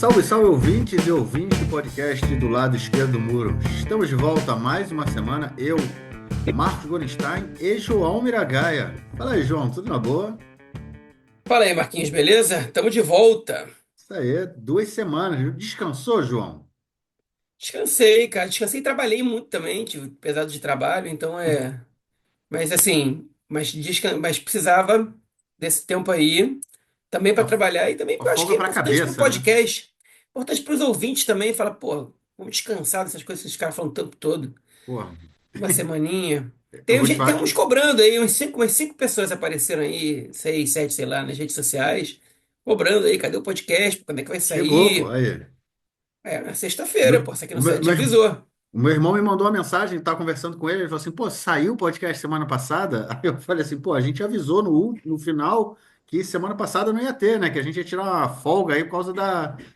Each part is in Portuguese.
Salve, salve ouvintes e ouvintes do podcast do lado esquerdo do muro. Estamos de volta a mais uma semana. Eu, Marcos Gorenstein e João Miragaia. Fala aí, João, tudo na boa? Fala aí, Marquinhos, beleza? Tamo de volta. Isso aí, 2 semanas. Descansou, João? Descansei, cara. Descansei e trabalhei muito também, tive pesado de trabalho, então é. Mas assim, mas precisava desse tempo aí também para A, trabalhar e também a porque eu acho que folga é pra importante para o cabeça, né? podcast, importante para os ouvintes também. Fala, pô, vamos descansar dessas coisas que esses caras falam o tempo todo. Porra, Uma semaninha. eu Tem, vou te tem falar uns que cobrando aí, umas cinco pessoas apareceram aí, seis, sete, sei lá, nas redes sociais, cobrando aí, cadê o podcast? Quando é que vai chegou, pô, sair? aí. É, na sexta-feira, Meu, pô. Você aqui o não meu, te meu avisou. O meu irmão me mandou uma mensagem, tá conversando com ele, ele falou assim, pô, saiu o podcast semana passada? Aí eu falei assim, pô, a gente avisou no final que semana passada não ia ter, né? Que a gente ia tirar uma folga aí por causa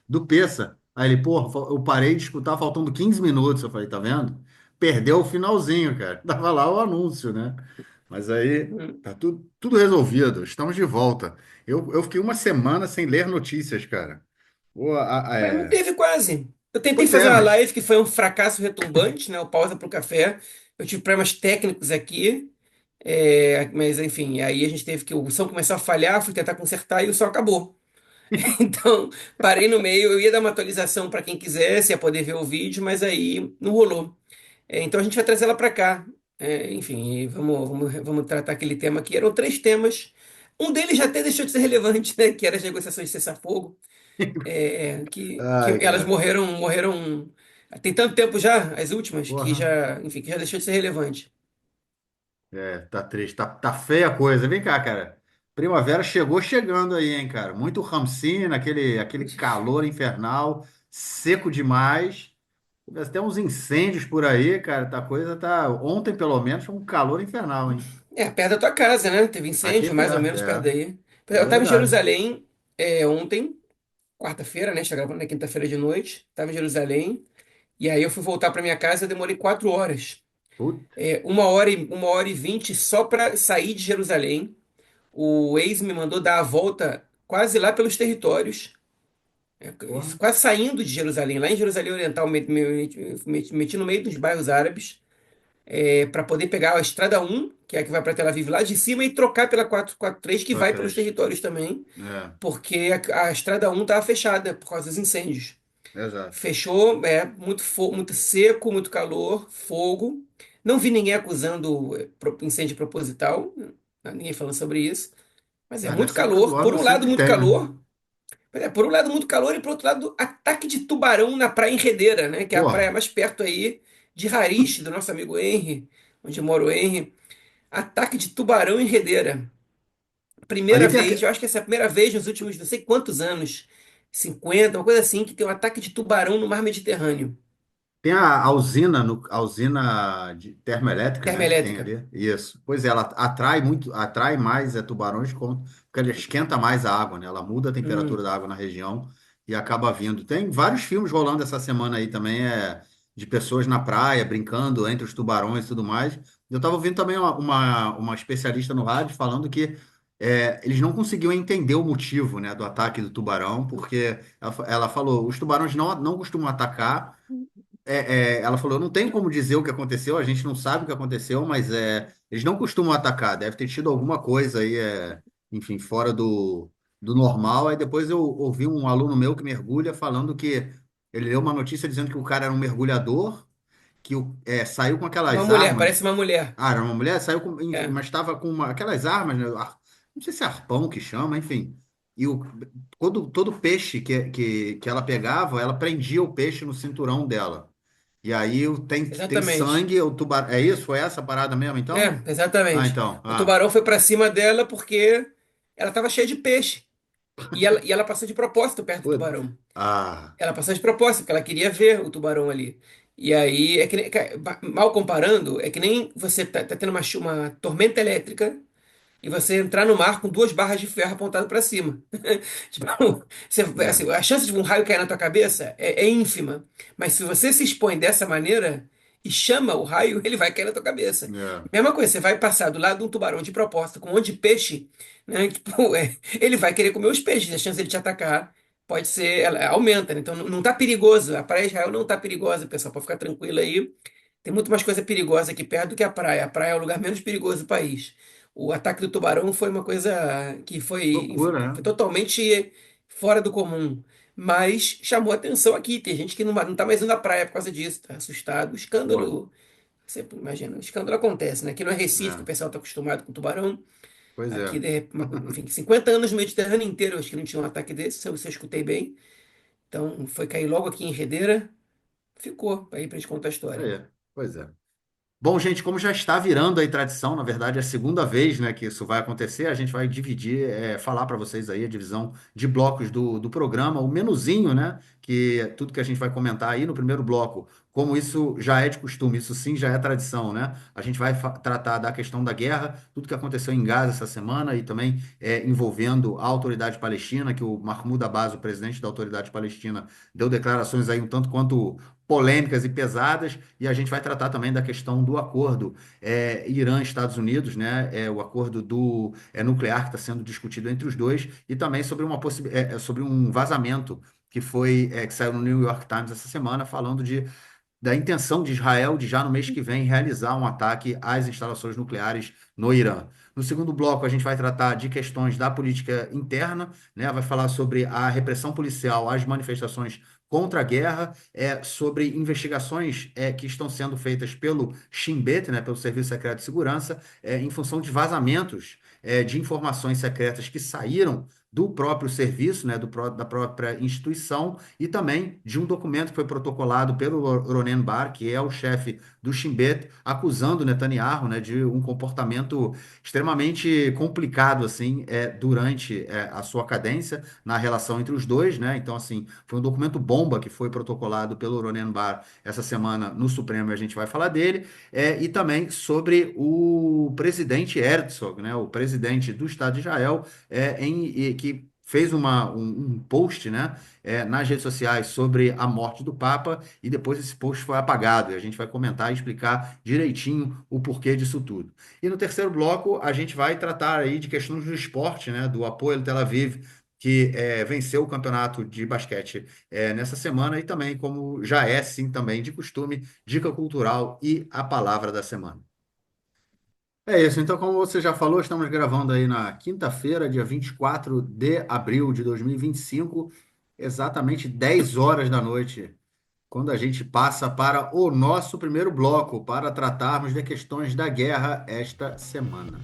do Peça. Aí ele, pô, eu parei de escutar faltando 15 minutos. Eu falei, tá vendo? Perdeu o finalzinho, cara. Tava lá o anúncio, né? Mas aí Hum. tá tudo resolvido, estamos de volta. Eu fiquei uma semana sem ler notícias, cara. Pô, Mas não teve quase. Eu tentei Pois é, fazer uma mas live que foi um fracasso retumbante, né? O pausa pro café. Eu tive problemas técnicos aqui. Mas enfim, aí a gente teve que. O som começou a falhar, fui tentar consertar e o som acabou. Então, parei no meio. Eu ia dar uma atualização para quem quisesse, ia poder ver o vídeo, mas aí não rolou. Então a gente vai trazer ela para cá. Enfim, e vamos tratar aquele tema aqui. Eram três temas. Um deles já até deixou de ser relevante, né? Que era as negociações de cessar-fogo. Que ai, elas cara. morreram. Tem tanto tempo já, as últimas, que Porra. já, enfim, que já deixou de ser relevante. É, tá triste, tá feia a coisa. Vem cá, cara. Primavera chegou chegando aí, hein, cara. Muito Ramsina, aquele calor infernal, seco demais. Tivesse até uns incêndios por aí, cara. Tá coisa tá. Ontem, pelo menos, foi um calor infernal, hein? Perto da tua casa, né? Teve Aqui é incêndio, mais ou perto, menos perto daí. é Eu estava em verdade. Jerusalém ontem, quarta-feira, né? A gente tá gravando na quinta-feira de noite. Estava em Jerusalém. E aí eu fui voltar para minha casa e eu demorei 4 horas. Putz, 1 hora e 20 só para sair de Jerusalém. O Waze me mandou dar a volta quase lá pelos territórios. porra. Quase saindo de Jerusalém, lá em Jerusalém Oriental, meti no meio dos bairros árabes, para poder pegar a Estrada 1, que é a que vai para Tel Aviv lá de cima, e trocar pela 443, que Pra vai pelos trás. territórios também, É, porque a Estrada 1 estava fechada por causa dos incêndios. exato. Fechou, muito seco, muito calor, fogo. Não vi ninguém acusando incêndio proposital, ninguém falando sobre isso, mas é Ah, deve muito ser calor. Por óbvio, um lado, sempre muito tem, né? calor. Por um lado, muito calor, e por outro lado, ataque de tubarão na praia Enredeira, né? Que é a praia Porra. mais perto aí de Harich, do nosso amigo Henry, onde mora o Henry. Ataque de tubarão em Enredeira. Ali Primeira tem vez, eu acho que essa é a primeira vez nos últimos não sei quantos anos, 50, uma coisa assim, que tem um ataque de tubarão no mar Mediterrâneo. Tem a usina, a usina de termoelétrica, né, que tem Termoelétrica. ali. Isso. Pois é, ela atrai muito, atrai mais tubarões porque ela esquenta mais a água, né? Ela muda a temperatura Hum. da água na região e acaba vindo. Tem vários filmes rolando essa semana aí também, de pessoas na praia brincando entre os tubarões e tudo mais. Eu estava ouvindo também uma especialista no rádio falando que eles não conseguiam entender o motivo, né, do ataque do tubarão, porque ela falou, os tubarões não costumam atacar. Ela falou, eu não tenho como dizer o que aconteceu, a gente não sabe o que aconteceu, mas eles não costumam atacar, deve ter tido alguma coisa aí, enfim, fora do normal. Aí depois eu ouvi um aluno meu que mergulha falando que ele leu uma notícia dizendo que o cara era um mergulhador, que saiu com Uma aquelas mulher, armas. parece uma mulher. Ah, era uma mulher, saiu com, enfim, É, mas estava com aquelas armas, né, não sei se é arpão que chama, enfim. E todo peixe que ela pegava, ela prendia o peixe no cinturão dela. E aí tem exatamente. sangue, o tubarão. É isso? Foi essa a parada mesmo, então? Ah, Exatamente. então. O Ah, tubarão foi pra cima dela porque ela estava cheia de peixe. E ela passou de propósito perto do putz. tubarão. Ah, Ela passou de propósito, porque ela queria ver o tubarão ali. E aí, mal comparando, é que nem você tá tendo uma tormenta elétrica e você entrar no mar com duas barras de ferro apontadas para cima. Tipo, é, assim, a chance de um raio cair na tua cabeça é ínfima. Mas se você se expõe dessa maneira e chama o raio, ele vai cair na tua cabeça. é, Mesma coisa, você vai passar do lado de um tubarão de propósito com um monte de peixe, né? Tipo, ele vai querer comer os peixes, a chance de ele te atacar pode ser, ela aumenta, né? Então não está perigoso. A praia de Israel não está perigosa, pessoal, pode ficar tranquilo aí. Tem muito mais coisa perigosa aqui perto do que a praia. A praia é o lugar menos perigoso do país. O ataque do tubarão foi uma coisa que foi, enfim, Loucura, foi né? totalmente fora do comum. Mas chamou atenção aqui. Tem gente que não tá mais indo à praia por causa disso, tá assustado. O Pô, escândalo, você imagina, o escândalo acontece, né? Aqui no Recife, que o né? pessoal está acostumado com tubarão. Pois Aqui, é. enfim, 50 anos no Mediterrâneo inteiro, eu acho que não tinha um ataque desse, se eu escutei bem. Então, foi cair logo aqui em Redeira, ficou aí pra gente contar a história. Aí, pois é. Bom, gente, como já está virando aí tradição, na verdade é a segunda vez, né, que isso vai acontecer, a gente vai dividir, falar para vocês aí a divisão de blocos do programa, o menuzinho, né, que é tudo que a gente vai comentar aí no primeiro bloco, como isso já é de costume, isso sim já é tradição, né? A gente vai tratar da questão da guerra, tudo que aconteceu em Gaza essa semana e também envolvendo a autoridade palestina, que o Mahmoud Abbas, o presidente da autoridade palestina, deu declarações aí um tanto quanto polêmicas e pesadas, e a gente vai tratar também da questão do acordo Irã-Estados Unidos, né? O acordo nuclear que está sendo discutido entre os dois, e também sobre sobre um vazamento que saiu no New York Times essa semana, falando da intenção de Israel de já no mês que vem realizar um ataque às instalações nucleares no Irã. No segundo bloco, a gente vai tratar de questões da política interna, né? Vai falar sobre a repressão policial às manifestações contra a guerra, sobre investigações que estão sendo feitas pelo Shin Bet, né? Pelo Serviço Secreto de Segurança, em função de vazamentos de informações secretas que saíram do próprio serviço, né? Da própria instituição e também de um documento que foi protocolado pelo Ronen Bar, que é o chefe do Shin Bet, acusando Netanyahu, né, de um comportamento extremamente complicado assim, durante a sua cadência na relação entre os dois, né? Então, assim, foi um documento bomba que foi protocolado pelo Ronen Bar essa semana no Supremo, e a gente vai falar dele, e também sobre o presidente Herzog, né, o presidente do Estado de Israel, que fez um post, né, nas redes sociais sobre a morte do Papa e depois esse post foi apagado. E a gente vai comentar e explicar direitinho o porquê disso tudo. E no terceiro bloco a gente vai tratar aí de questões do esporte, né, do Apoel Tel Aviv, que venceu o campeonato de basquete nessa semana e também, como já é sim também de costume, dica cultural e a palavra da semana. É isso, então, como você já falou, estamos gravando aí na quinta-feira, dia 24 de abril de 2025, exatamente 10 horas da noite, quando a gente passa para o nosso primeiro bloco, para tratarmos de questões da guerra esta semana.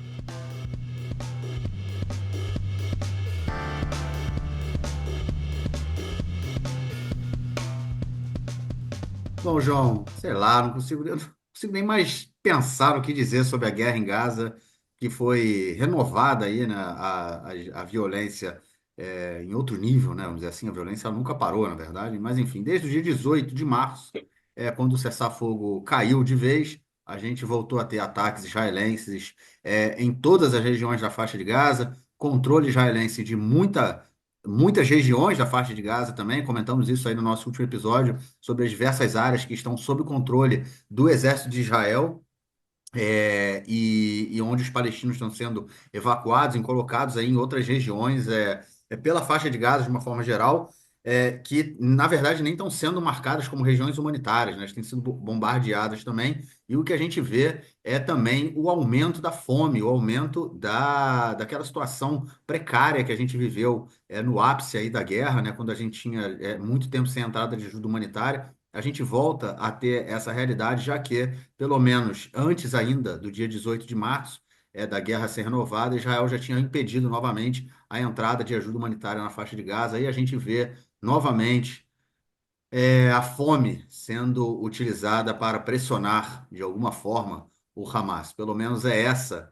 Bom, João, sei lá, eu não consigo nem mais pensar no que dizer sobre a guerra em Gaza, que foi renovada aí, né, a violência em outro nível, né, vamos dizer assim, a violência nunca parou, na verdade, mas enfim, desde o dia 18 de março, quando o cessar-fogo caiu de vez, a gente voltou a ter ataques israelenses em todas as regiões da faixa de Gaza, controle israelense de muitas regiões da faixa de Gaza também, comentamos isso aí no nosso último episódio, sobre as diversas áreas que estão sob controle do exército de Israel, e onde os palestinos estão sendo evacuados e colocados aí em outras regiões, pela faixa de Gaza de uma forma geral, que na verdade nem estão sendo marcadas como regiões humanitárias, né? Têm sido bombardeadas também. E o que a gente vê é também o aumento da fome, o aumento daquela situação precária que a gente viveu no ápice aí da guerra, né? Quando a gente tinha muito tempo sem entrada de ajuda humanitária. A gente volta a ter essa realidade, já que pelo menos antes ainda do dia 18 de março, da guerra ser renovada, Israel já tinha impedido novamente a entrada de ajuda humanitária na faixa de Gaza. Aí a gente vê novamente a fome sendo utilizada para pressionar de alguma forma o Hamas. Pelo menos é essa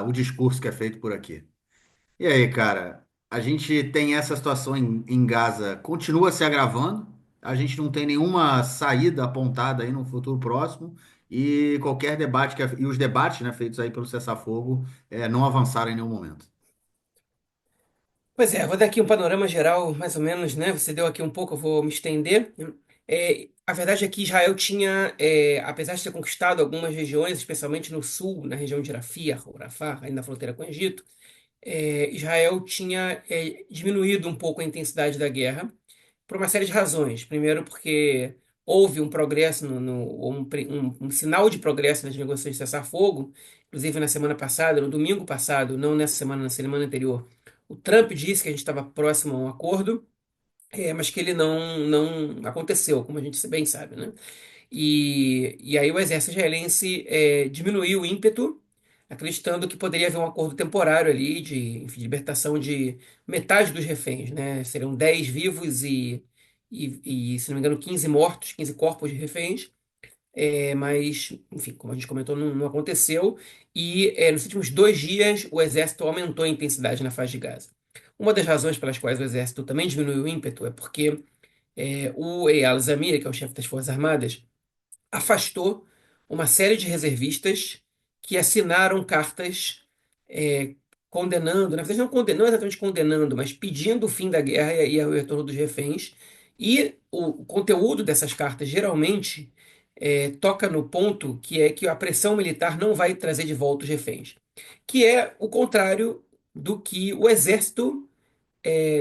o discurso que é feito por aqui. E aí, cara, a gente tem essa situação em Gaza, continua se agravando, a gente não tem nenhuma saída apontada aí no futuro próximo, e qualquer debate, e os debates, né, feitos aí pelo cessar-fogo, não avançaram em nenhum momento. Pois é, vou dar aqui um panorama geral, mais ou menos, né? Você deu aqui um pouco, eu vou me estender. A verdade é que Israel tinha, apesar de ter conquistado algumas regiões, especialmente no sul, na região de Rafah, ou Rafah, aí na fronteira com o Egito, Israel tinha diminuído um pouco a intensidade da guerra por uma série de razões. Primeiro, porque houve um progresso, um sinal de progresso nas negociações de cessar-fogo, inclusive na semana passada, no domingo passado, não nessa semana, na semana anterior. O Trump disse que a gente estava próximo a um acordo, mas que ele não aconteceu, como a gente bem sabe, né? E aí o exército israelense diminuiu o ímpeto, acreditando que poderia haver um acordo temporário ali de, enfim, libertação de metade dos reféns, né? Seriam 10 vivos se não me engano, 15 mortos, 15 corpos de reféns. Mas, enfim, como a gente comentou, não aconteceu. Nos últimos 2 dias, o exército aumentou a intensidade na faixa de Gaza. Uma das razões pelas quais o exército também diminuiu o ímpeto é porque o Eyal Zamir, que é o chefe das Forças Armadas, afastou uma série de reservistas que assinaram cartas é, condenando, na verdade não exatamente condenando, mas pedindo o fim da guerra e o retorno dos reféns. E o conteúdo dessas cartas geralmente toca no ponto que é que a pressão militar não vai trazer de volta os reféns, que é o contrário do que o exército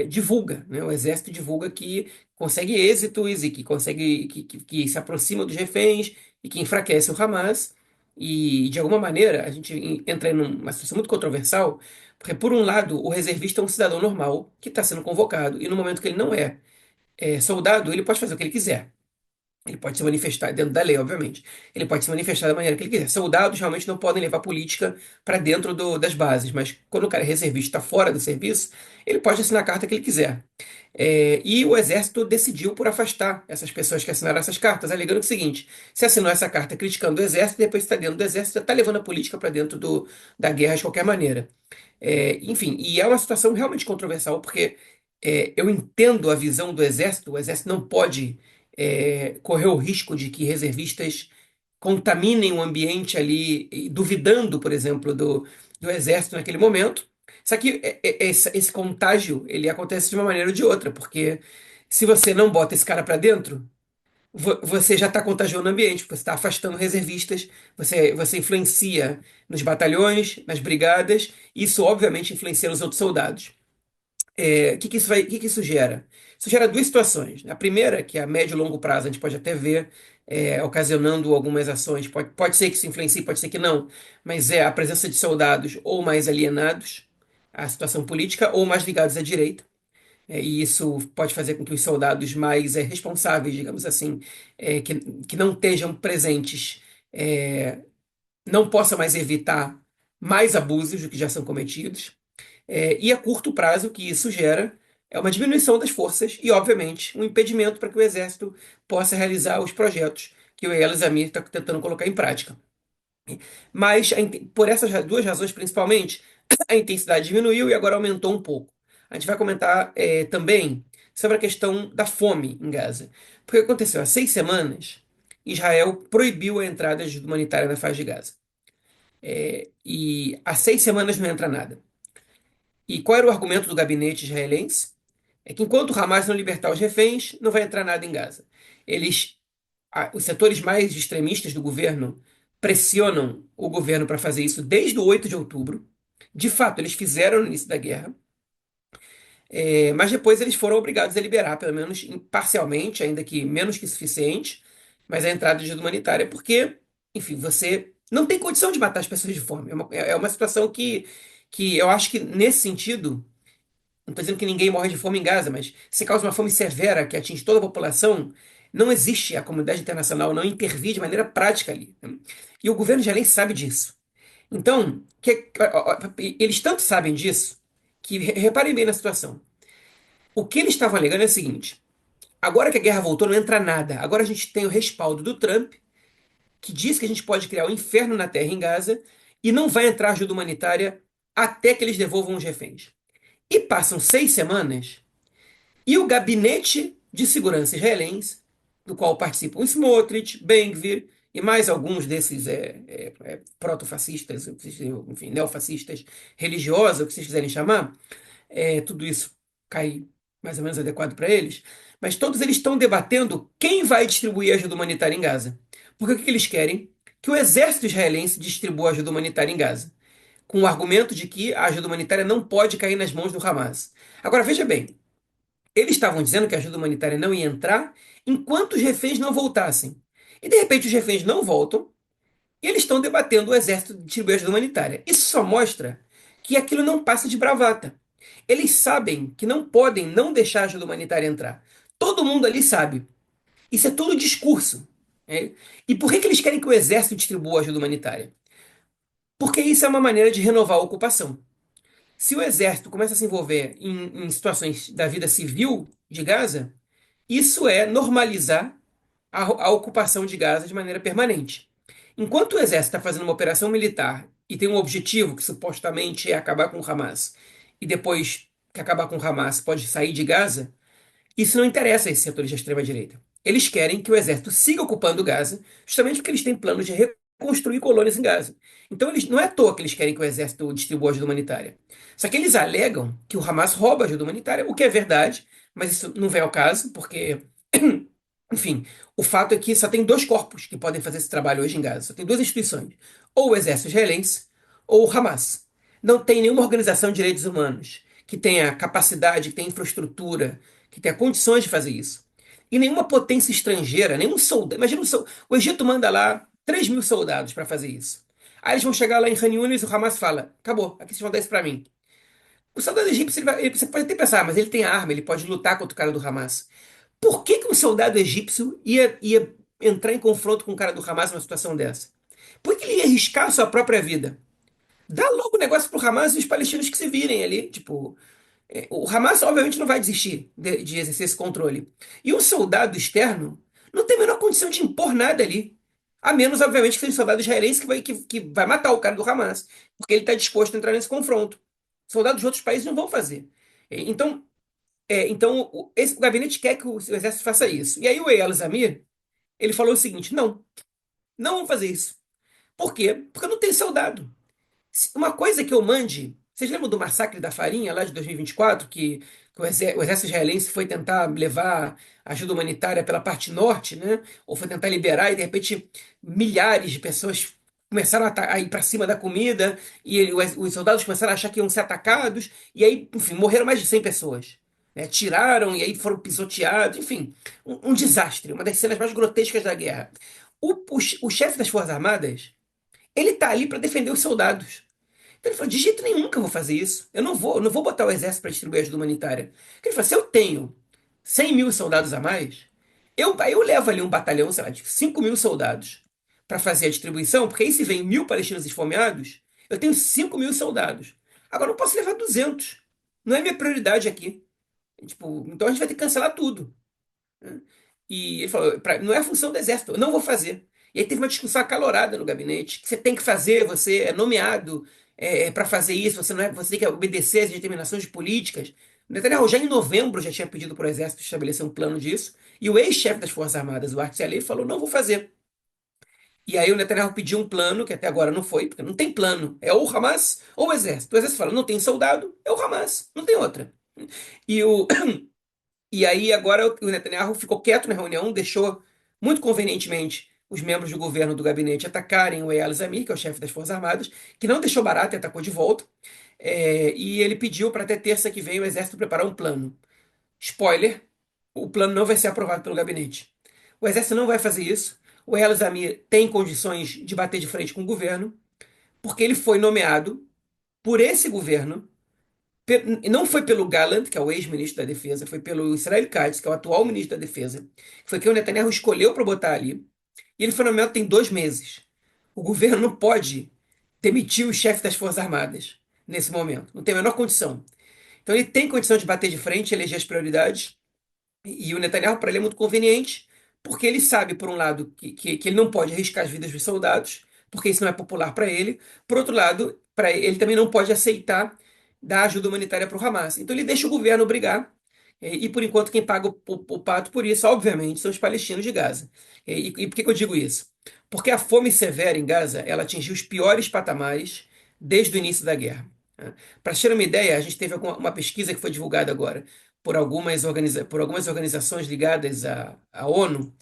divulga, né? O exército divulga que consegue êxitos e que consegue que se aproxima dos reféns e que enfraquece o Hamas. E de alguma maneira a gente entra em uma situação muito controversial, porque por um lado o reservista é um cidadão normal que está sendo convocado e no momento que ele não é soldado, ele pode fazer o que ele quiser. Ele pode se manifestar dentro da lei, obviamente. Ele pode se manifestar da maneira que ele quiser. Soldados realmente não podem levar política para dentro das bases, mas quando o cara é reservista, está fora do serviço, ele pode assinar a carta que ele quiser. E o Exército decidiu por afastar essas pessoas que assinaram essas cartas, alegando o seguinte: se assinou essa carta criticando o Exército, depois está dentro do Exército, já está levando a política para dentro da guerra de qualquer maneira. Enfim, e é uma situação realmente controversial, porque eu entendo a visão do Exército. O Exército não pode correr o risco de que reservistas contaminem o ambiente ali, e duvidando, por exemplo, do Exército naquele momento. Só que esse contágio ele acontece de uma maneira ou de outra, porque se você não bota esse cara para dentro, você já está contagiando o ambiente, você está afastando reservistas, você influencia nos batalhões, nas brigadas, e isso obviamente influencia nos outros soldados. O que que isso gera? Isso gera duas situações. A primeira, que é a médio e longo prazo, a gente pode até ver ocasionando algumas ações. Pode ser que isso influencie, pode ser que não, mas é a presença de soldados ou mais alienados à situação política ou mais ligados à direita. E isso pode fazer com que os soldados mais responsáveis, digamos assim, que não estejam presentes, é, não possam mais evitar mais abusos do que já são cometidos. E a curto prazo, o que isso gera é uma diminuição das forças e, obviamente, um impedimento para que o exército possa realizar os projetos que o Eyal Zamir está tentando colocar em prática. Mas, por essas duas razões principalmente, a intensidade diminuiu e agora aumentou um pouco. A gente vai comentar também sobre a questão da fome em Gaza. Porque aconteceu há 6 semanas, Israel proibiu a entrada de ajuda humanitária na faixa de Gaza. E há 6 semanas não entra nada. E qual era o argumento do gabinete israelense? É que enquanto o Hamas não libertar os reféns, não vai entrar nada em Gaza. Eles, os setores mais extremistas do governo pressionam o governo para fazer isso desde o 8 de outubro. De fato, eles fizeram no início da guerra, mas depois eles foram obrigados a liberar, pelo menos parcialmente, ainda que menos que suficiente, mas a entrada de ajuda humanitária, porque, enfim, você não tem condição de matar as pessoas de fome. É uma situação que eu acho que, nesse sentido, não estou dizendo que ninguém morre de fome em Gaza, mas se causa uma fome severa que atinge toda a população, não existe, a comunidade internacional não intervir de maneira prática ali, né? E o governo israelense sabe disso. Então, eles tanto sabem disso que reparem bem na situação. O que eles estavam alegando é o seguinte: agora que a guerra voltou, não entra nada. Agora a gente tem o respaldo do Trump, que diz que a gente pode criar um inferno na terra em Gaza e não vai entrar ajuda humanitária até que eles devolvam os reféns. E passam 6 semanas. E o gabinete de segurança israelense, do qual participam Smotrich, Ben-Gvir e mais alguns desses proto-fascistas, enfim, neofascistas religiosos, o que vocês quiserem chamar, tudo isso cai mais ou menos adequado para eles, mas todos eles estão debatendo quem vai distribuir ajuda humanitária em Gaza. Porque o que eles querem? Que o exército israelense distribua ajuda humanitária em Gaza. com o argumento de que a ajuda humanitária não pode cair nas mãos do Hamas. Agora, veja bem, eles estavam dizendo que a ajuda humanitária não ia entrar enquanto os reféns não voltassem. E de repente os reféns não voltam e eles estão debatendo o exército de distribuir ajuda humanitária. Isso só mostra que aquilo não passa de bravata. Eles sabem que não podem não deixar a ajuda humanitária entrar. Todo mundo ali sabe. Isso é tudo discurso. Né? E por que que eles querem que o exército distribua ajuda humanitária? Porque isso é uma maneira de renovar a ocupação. Se o exército começa a se envolver em situações da vida civil de Gaza, isso é normalizar a ocupação de Gaza de maneira permanente. Enquanto o exército está fazendo uma operação militar e tem um objetivo que supostamente é acabar com o Hamas, e depois que acabar com o Hamas pode sair de Gaza, isso não interessa a esses setores da extrema-direita. Eles querem que o exército siga ocupando Gaza, justamente porque eles têm planos de reconstruir colônias em Gaza. Então, não é à toa que eles querem que o exército distribua ajuda humanitária. Só que eles alegam que o Hamas rouba ajuda humanitária, o que é verdade, mas isso não vem ao caso, porque, enfim, o fato é que só tem dois corpos que podem fazer esse trabalho hoje em Gaza. Só tem duas instituições: ou o exército israelense ou o Hamas. Não tem nenhuma organização de direitos humanos que tenha capacidade, que tenha infraestrutura, que tenha condições de fazer isso. E nenhuma potência estrangeira, nenhum soldado. Imagina o Egito manda lá 3.000 soldados para fazer isso. Aí eles vão chegar lá em Khan Yunis e o Hamas fala: acabou, aqui vocês vão dar isso para mim. O soldado egípcio, você pode até pensar, mas ele tem arma, ele pode lutar contra o cara do Hamas. Por que que um soldado egípcio ia entrar em confronto com o cara do Hamas numa situação dessa? Por que ele ia arriscar a sua própria vida? Dá logo o negócio pro Hamas e os palestinos que se virem ali. Tipo, o Hamas, obviamente, não vai desistir de exercer esse controle. E um soldado externo não tem a menor condição de impor nada ali. A menos, obviamente, que seja um soldado israelense que vai matar o cara do Hamas. Porque ele está disposto a entrar nesse confronto. Soldados de outros países não vão fazer. Então, o gabinete quer que o exército faça isso. E aí o Eyal Zamir, ele falou o seguinte: não, não vão fazer isso. Por quê? Porque não tem soldado. Uma coisa que eu mande. Vocês lembram do massacre da farinha lá de 2024, que o exército israelense foi tentar levar ajuda humanitária pela parte norte, né? Ou foi tentar liberar e de repente milhares de pessoas começaram a ir para cima da comida e os soldados começaram a achar que iam ser atacados e aí, enfim, morreram mais de 100 pessoas. Né? Tiraram e aí foram pisoteados, enfim, um desastre, uma das cenas mais grotescas da guerra. O chefe das Forças Armadas, ele tá ali para defender os soldados. Então ele falou: de jeito nenhum que eu vou fazer isso. Eu não vou botar o exército para distribuir ajuda humanitária. Ele falou: se eu tenho 100.000 soldados a mais, aí eu levo ali um batalhão, sei lá, de 5.000 soldados para fazer a distribuição, porque aí se vem 1.000 palestinos esfomeados, eu tenho 5.000 soldados. Agora eu não posso levar 200. Não é minha prioridade aqui. Tipo, então a gente vai ter que cancelar tudo. Né? E ele falou: não é a função do exército, eu não vou fazer. E aí teve uma discussão acalorada no gabinete, que você tem que fazer, você é nomeado para fazer isso, você não é, você tem que obedecer às determinações políticas. O Netanyahu já em novembro já tinha pedido para o exército estabelecer um plano disso, e o ex-chefe das Forças Armadas, o Artsy Alei, falou: não vou fazer. E aí o Netanyahu pediu um plano, que até agora não foi, porque não tem plano. É ou o Hamas ou o exército. O exército fala: não tem soldado, é o Hamas, não tem outra. E o, E aí agora o Netanyahu ficou quieto na reunião, deixou muito convenientemente os membros do governo do gabinete atacarem o Eyal Zamir, que é o chefe das Forças Armadas, que não deixou barato e atacou de volta. E ele pediu para até terça que vem o exército preparar um plano. Spoiler, o plano não vai ser aprovado pelo gabinete. O exército não vai fazer isso. O Eyal Zamir tem condições de bater de frente com o governo, porque ele foi nomeado por esse governo não foi pelo Gallant, que é o ex-ministro da Defesa, foi pelo Israel Katz, que é o atual ministro da Defesa. Foi quem o Netanyahu escolheu para botar ali. E ele foi nomeado tem 2 meses. O governo não pode demitir o chefe das Forças Armadas nesse momento. Não tem a menor condição. Então ele tem condição de bater de frente, eleger as prioridades. E o Netanyahu, para ele, é muito conveniente, porque ele sabe, por um lado, que ele não pode arriscar as vidas dos soldados, porque isso não é popular para ele. Por outro lado, ele também não pode aceitar dar ajuda humanitária para o Hamas. Então ele deixa o governo brigar. E por enquanto, quem paga o pato por isso, obviamente, são os palestinos de Gaza. E por que que eu digo isso? Porque a fome severa em Gaza, ela atingiu os piores patamares desde o início da guerra. Para ter uma ideia, a gente teve uma pesquisa que foi divulgada agora por algumas organizações ligadas à ONU,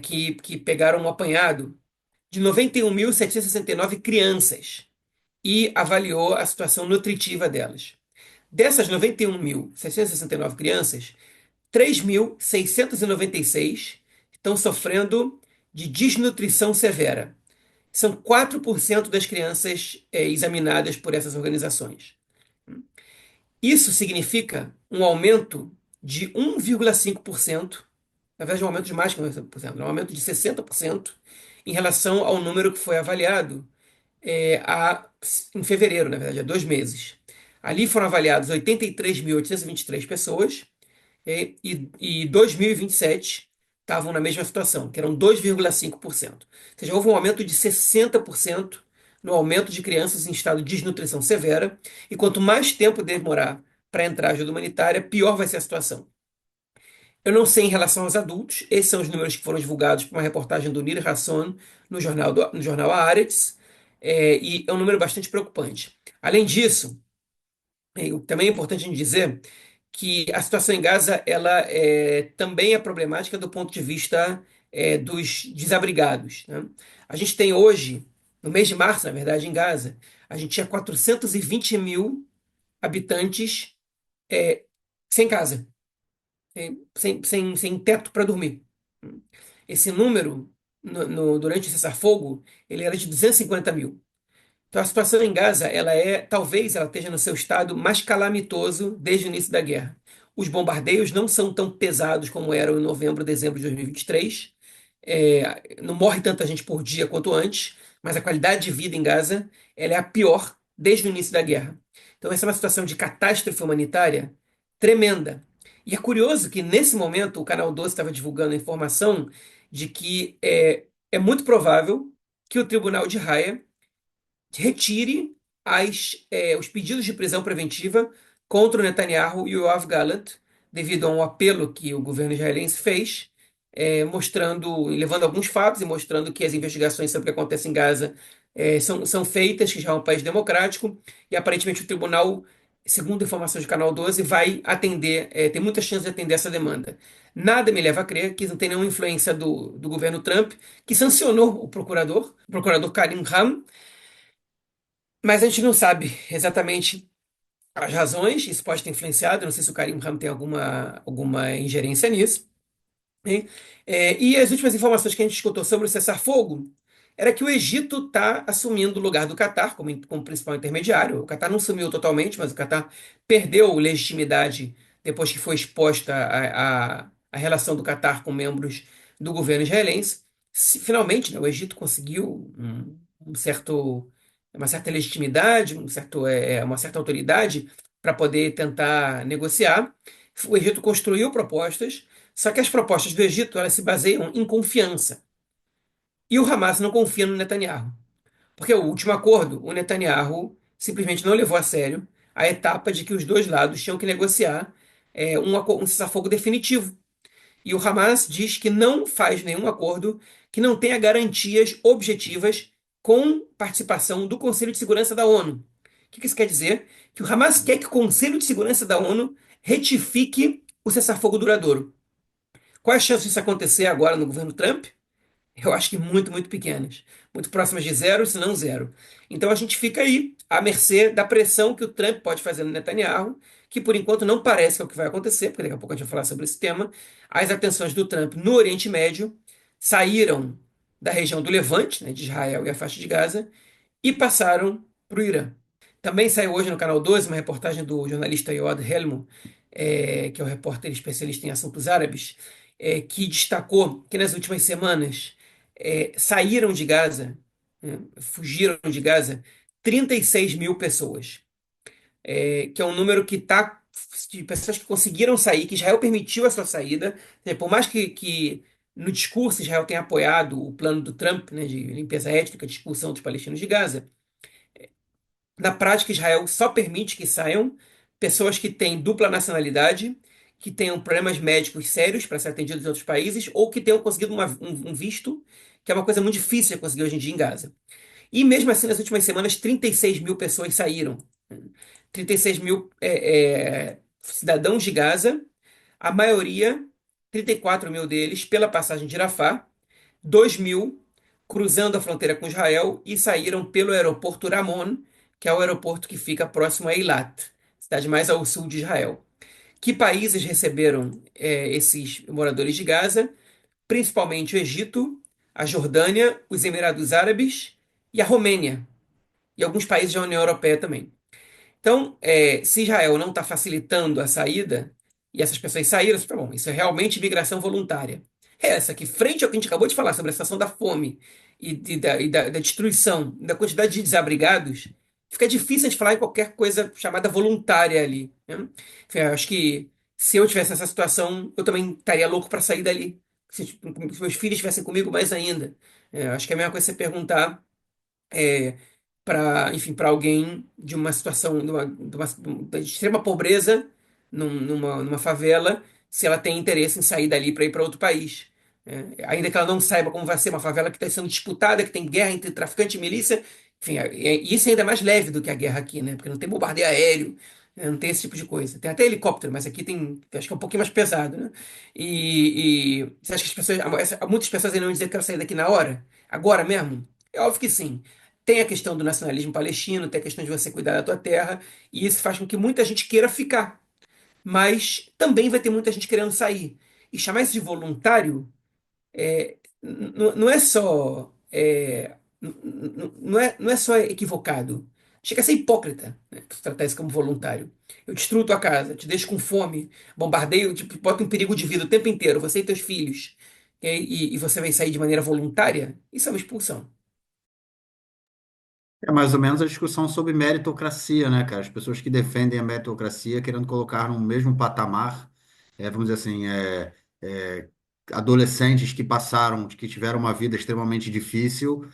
que pegaram um apanhado de 91.769 crianças. e avaliou a situação nutritiva delas. Dessas 91.669 crianças, 3.696 estão sofrendo de desnutrição severa. São 4% das crianças examinadas por essas organizações. Isso significa um aumento de 1,5%, na verdade, um aumento de mais que 1,5%, um aumento de 60% em relação ao número que foi avaliado em fevereiro, na verdade, há 2 meses. Ali foram avaliados 83.823 pessoas e 2027 estavam na mesma situação, que eram 2,5%. Ou seja, houve um aumento de 60% no aumento de crianças em estado de desnutrição severa, e quanto mais tempo demorar para entrar ajuda humanitária, pior vai ser a situação. Eu não sei em relação aos adultos, esses são os números que foram divulgados por uma reportagem do Nir Hasson no jornal Haaretz, e é um número bastante preocupante. Além disso, também é importante a gente dizer que a situação em Gaza ela também é problemática do ponto de vista dos desabrigados, né? A gente tem hoje, no mês de março, na verdade, em Gaza, a gente tinha 420 mil habitantes sem casa, sem teto para dormir. Esse número, durante o cessar-fogo, ele era de 250 mil. Então, a situação em Gaza, talvez ela esteja no seu estado mais calamitoso desde o início da guerra. Os bombardeios não são tão pesados como eram em novembro, dezembro de 2023. Não morre tanta gente por dia quanto antes, mas a qualidade de vida em Gaza, ela é a pior desde o início da guerra. Então, essa é uma situação de catástrofe humanitária tremenda. E é curioso que, nesse momento, o Canal 12 estava divulgando a informação de que é muito provável que o Tribunal de Haia retire os pedidos de prisão preventiva contra o Netanyahu e o Yoav Gallant, devido a um apelo que o governo israelense fez, levando alguns fatos e mostrando que as investigações sobre o que acontece em Gaza são feitas, que já é um país democrático, e aparentemente o tribunal, segundo informações do Canal 12, vai atender, tem muita chance de atender essa demanda. Nada me leva a crer que não tem nenhuma influência do governo Trump, que sancionou o procurador Karim Khan, mas a gente não sabe exatamente as razões, isso pode ter influenciado, eu não sei se o Karim Khan tem alguma ingerência nisso. Hein? E as últimas informações que a gente escutou sobre o cessar-fogo era que o Egito está assumindo o lugar do Catar como principal intermediário. O Catar não sumiu totalmente, mas o Catar perdeu legitimidade depois que foi exposta a relação do Catar com membros do governo israelense. Finalmente, né, o Egito conseguiu uma certa legitimidade, uma certa autoridade para poder tentar negociar. O Egito construiu propostas, só que as propostas do Egito elas se baseiam em confiança. E o Hamas não confia no Netanyahu. Porque o último acordo, o Netanyahu simplesmente não levou a sério a etapa de que os dois lados tinham que negociar um cessar-fogo definitivo. E o Hamas diz que não faz nenhum acordo que não tenha garantias objetivas com participação do Conselho de Segurança da ONU. O que isso quer dizer? Que o Hamas quer que o Conselho de Segurança da ONU retifique o cessar-fogo duradouro. Qual é a chance disso acontecer agora no governo Trump? Eu acho que muito, muito pequenas. Muito próximas de zero, se não zero. Então a gente fica aí, à mercê da pressão que o Trump pode fazer no Netanyahu, que por enquanto não parece que é o que vai acontecer, porque daqui a pouco a gente vai falar sobre esse tema. As atenções do Trump no Oriente Médio saíram da região do Levante, né, de Israel e a faixa de Gaza, e passaram para o Irã. Também saiu hoje no Canal 12 uma reportagem do jornalista Yoad Helmo, que é o repórter especialista em assuntos árabes, que destacou que nas últimas semanas saíram de Gaza, né, fugiram de Gaza, 36 mil pessoas, que é um número que está de pessoas que conseguiram sair, que Israel permitiu a sua saída. Por mais que no discurso Israel tenha apoiado o plano do Trump, né, de limpeza étnica, de expulsão dos palestinos de Gaza, na prática Israel só permite que saiam pessoas que têm dupla nacionalidade, que tenham problemas médicos sérios para ser atendidos em outros países, ou que tenham conseguido um visto, que é uma coisa muito difícil de conseguir hoje em dia em Gaza. E mesmo assim, nas últimas semanas, 36 mil pessoas saíram. 36 mil cidadãos de Gaza, a maioria, 34 mil deles, pela passagem de Rafah, 2 mil cruzando a fronteira com Israel e saíram pelo aeroporto Ramon, que é o aeroporto que fica próximo a Eilat, cidade mais ao sul de Israel. Que países receberam esses moradores de Gaza? Principalmente o Egito, a Jordânia, os Emirados Árabes e a Romênia, e alguns países da União Europeia também. Então, se Israel não está facilitando a saída, e essas pessoas saíram, tá bom, isso é realmente migração voluntária. É essa que, frente ao que a gente acabou de falar sobre a situação da fome da destruição, da quantidade de desabrigados, fica difícil de falar em qualquer coisa chamada voluntária ali, né? Enfim, eu acho que se eu tivesse essa situação, eu também estaria louco para sair dali. Se meus filhos estivessem comigo, mais ainda. Acho que é a mesma coisa você perguntar para, enfim, para alguém de uma situação de extrema pobreza numa favela, se ela tem interesse em sair dali para ir para outro país. Ainda que ela não saiba como vai ser uma favela que está sendo disputada, que tem guerra entre traficante e milícia, enfim, isso é ainda mais leve do que a guerra aqui, né? Porque não tem bombardeio aéreo, né? Não tem esse tipo de coisa. Tem até helicóptero, mas aqui tem, acho que é um pouquinho mais pesado, né? E você acha que as pessoas, muitas pessoas ainda vão dizer que quero sair daqui na hora? Agora mesmo? É óbvio que sim. Tem a questão do nacionalismo palestino, tem a questão de você cuidar da tua terra, e isso faz com que muita gente queira ficar. Mas também vai ter muita gente querendo sair. E chamar isso de voluntário não é só não é só equivocado. Chega a ser hipócrita, né, tu tratar isso como voluntário. Eu destruo tua casa, te deixo com fome, bombardeio, te boto em perigo de vida o tempo inteiro, você e teus filhos, e você vai sair de maneira voluntária, isso é uma expulsão. É mais ou menos a discussão sobre meritocracia, né, cara? As pessoas que defendem a meritocracia querendo colocar no mesmo patamar, vamos dizer assim, é, adolescentes que passaram, que tiveram uma vida extremamente difícil,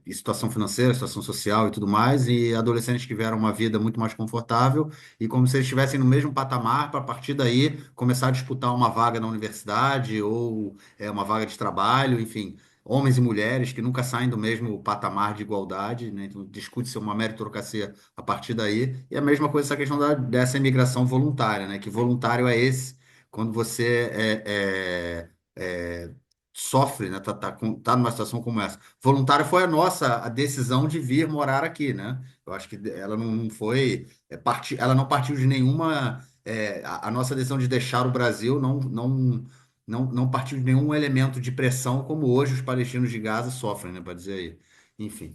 em situação financeira, situação social e tudo mais, e adolescentes que tiveram uma vida muito mais confortável, e como se eles estivessem no mesmo patamar, para a partir daí começar a disputar uma vaga na universidade ou uma vaga de trabalho, enfim homens e mulheres que nunca saem do mesmo patamar de igualdade, né? Então, discute-se uma meritocracia a partir daí. E a mesma coisa essa questão dessa imigração voluntária, né? Que voluntário é esse quando você sofre, né? Tá numa situação como essa. Voluntário foi a decisão de vir morar aqui, né? Eu acho que ela não foi, ela não partiu de nenhuma. A nossa decisão de deixar o Brasil não partiu de nenhum elemento de pressão, como hoje os palestinos de Gaza sofrem, né, para dizer aí. Enfim.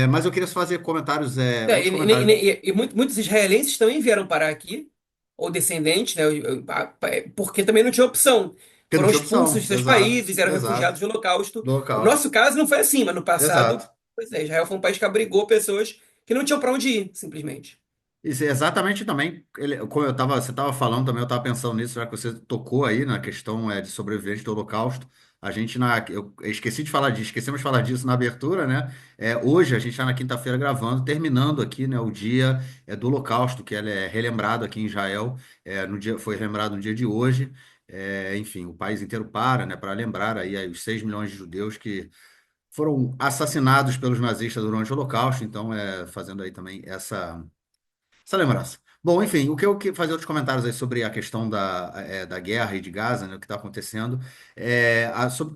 Mas eu queria fazer comentários, É, outros comentários. muitos israelenses também vieram parar aqui, ou descendentes, né, porque também não tinha opção. Porque não Foram tinha expulsos opção. de seus Exato, países, eram refugiados exato. do Holocausto. Do No Holocausto. nosso caso não foi assim, mas no passado, Exato. pois é, Israel foi um país que abrigou pessoas que não tinham para onde ir, simplesmente. Isso, exatamente também, como você estava falando também, eu estava pensando nisso, já que você tocou aí na questão de sobrevivente do Holocausto. A gente, eu esqueci de falar disso, esquecemos de falar disso na abertura, né? Hoje, a gente está na quinta-feira gravando, terminando aqui, né, o dia do Holocausto, que ele é relembrado aqui em Israel, no dia, foi lembrado no dia de hoje. Enfim, o país inteiro para, né, para lembrar aí os 6 milhões de judeus que foram assassinados pelos nazistas durante o Holocausto, então, fazendo aí também essa lembrança. Bom, enfim, o que eu queria fazer outros comentários aí sobre a questão da guerra e de Gaza, né, o que está acontecendo.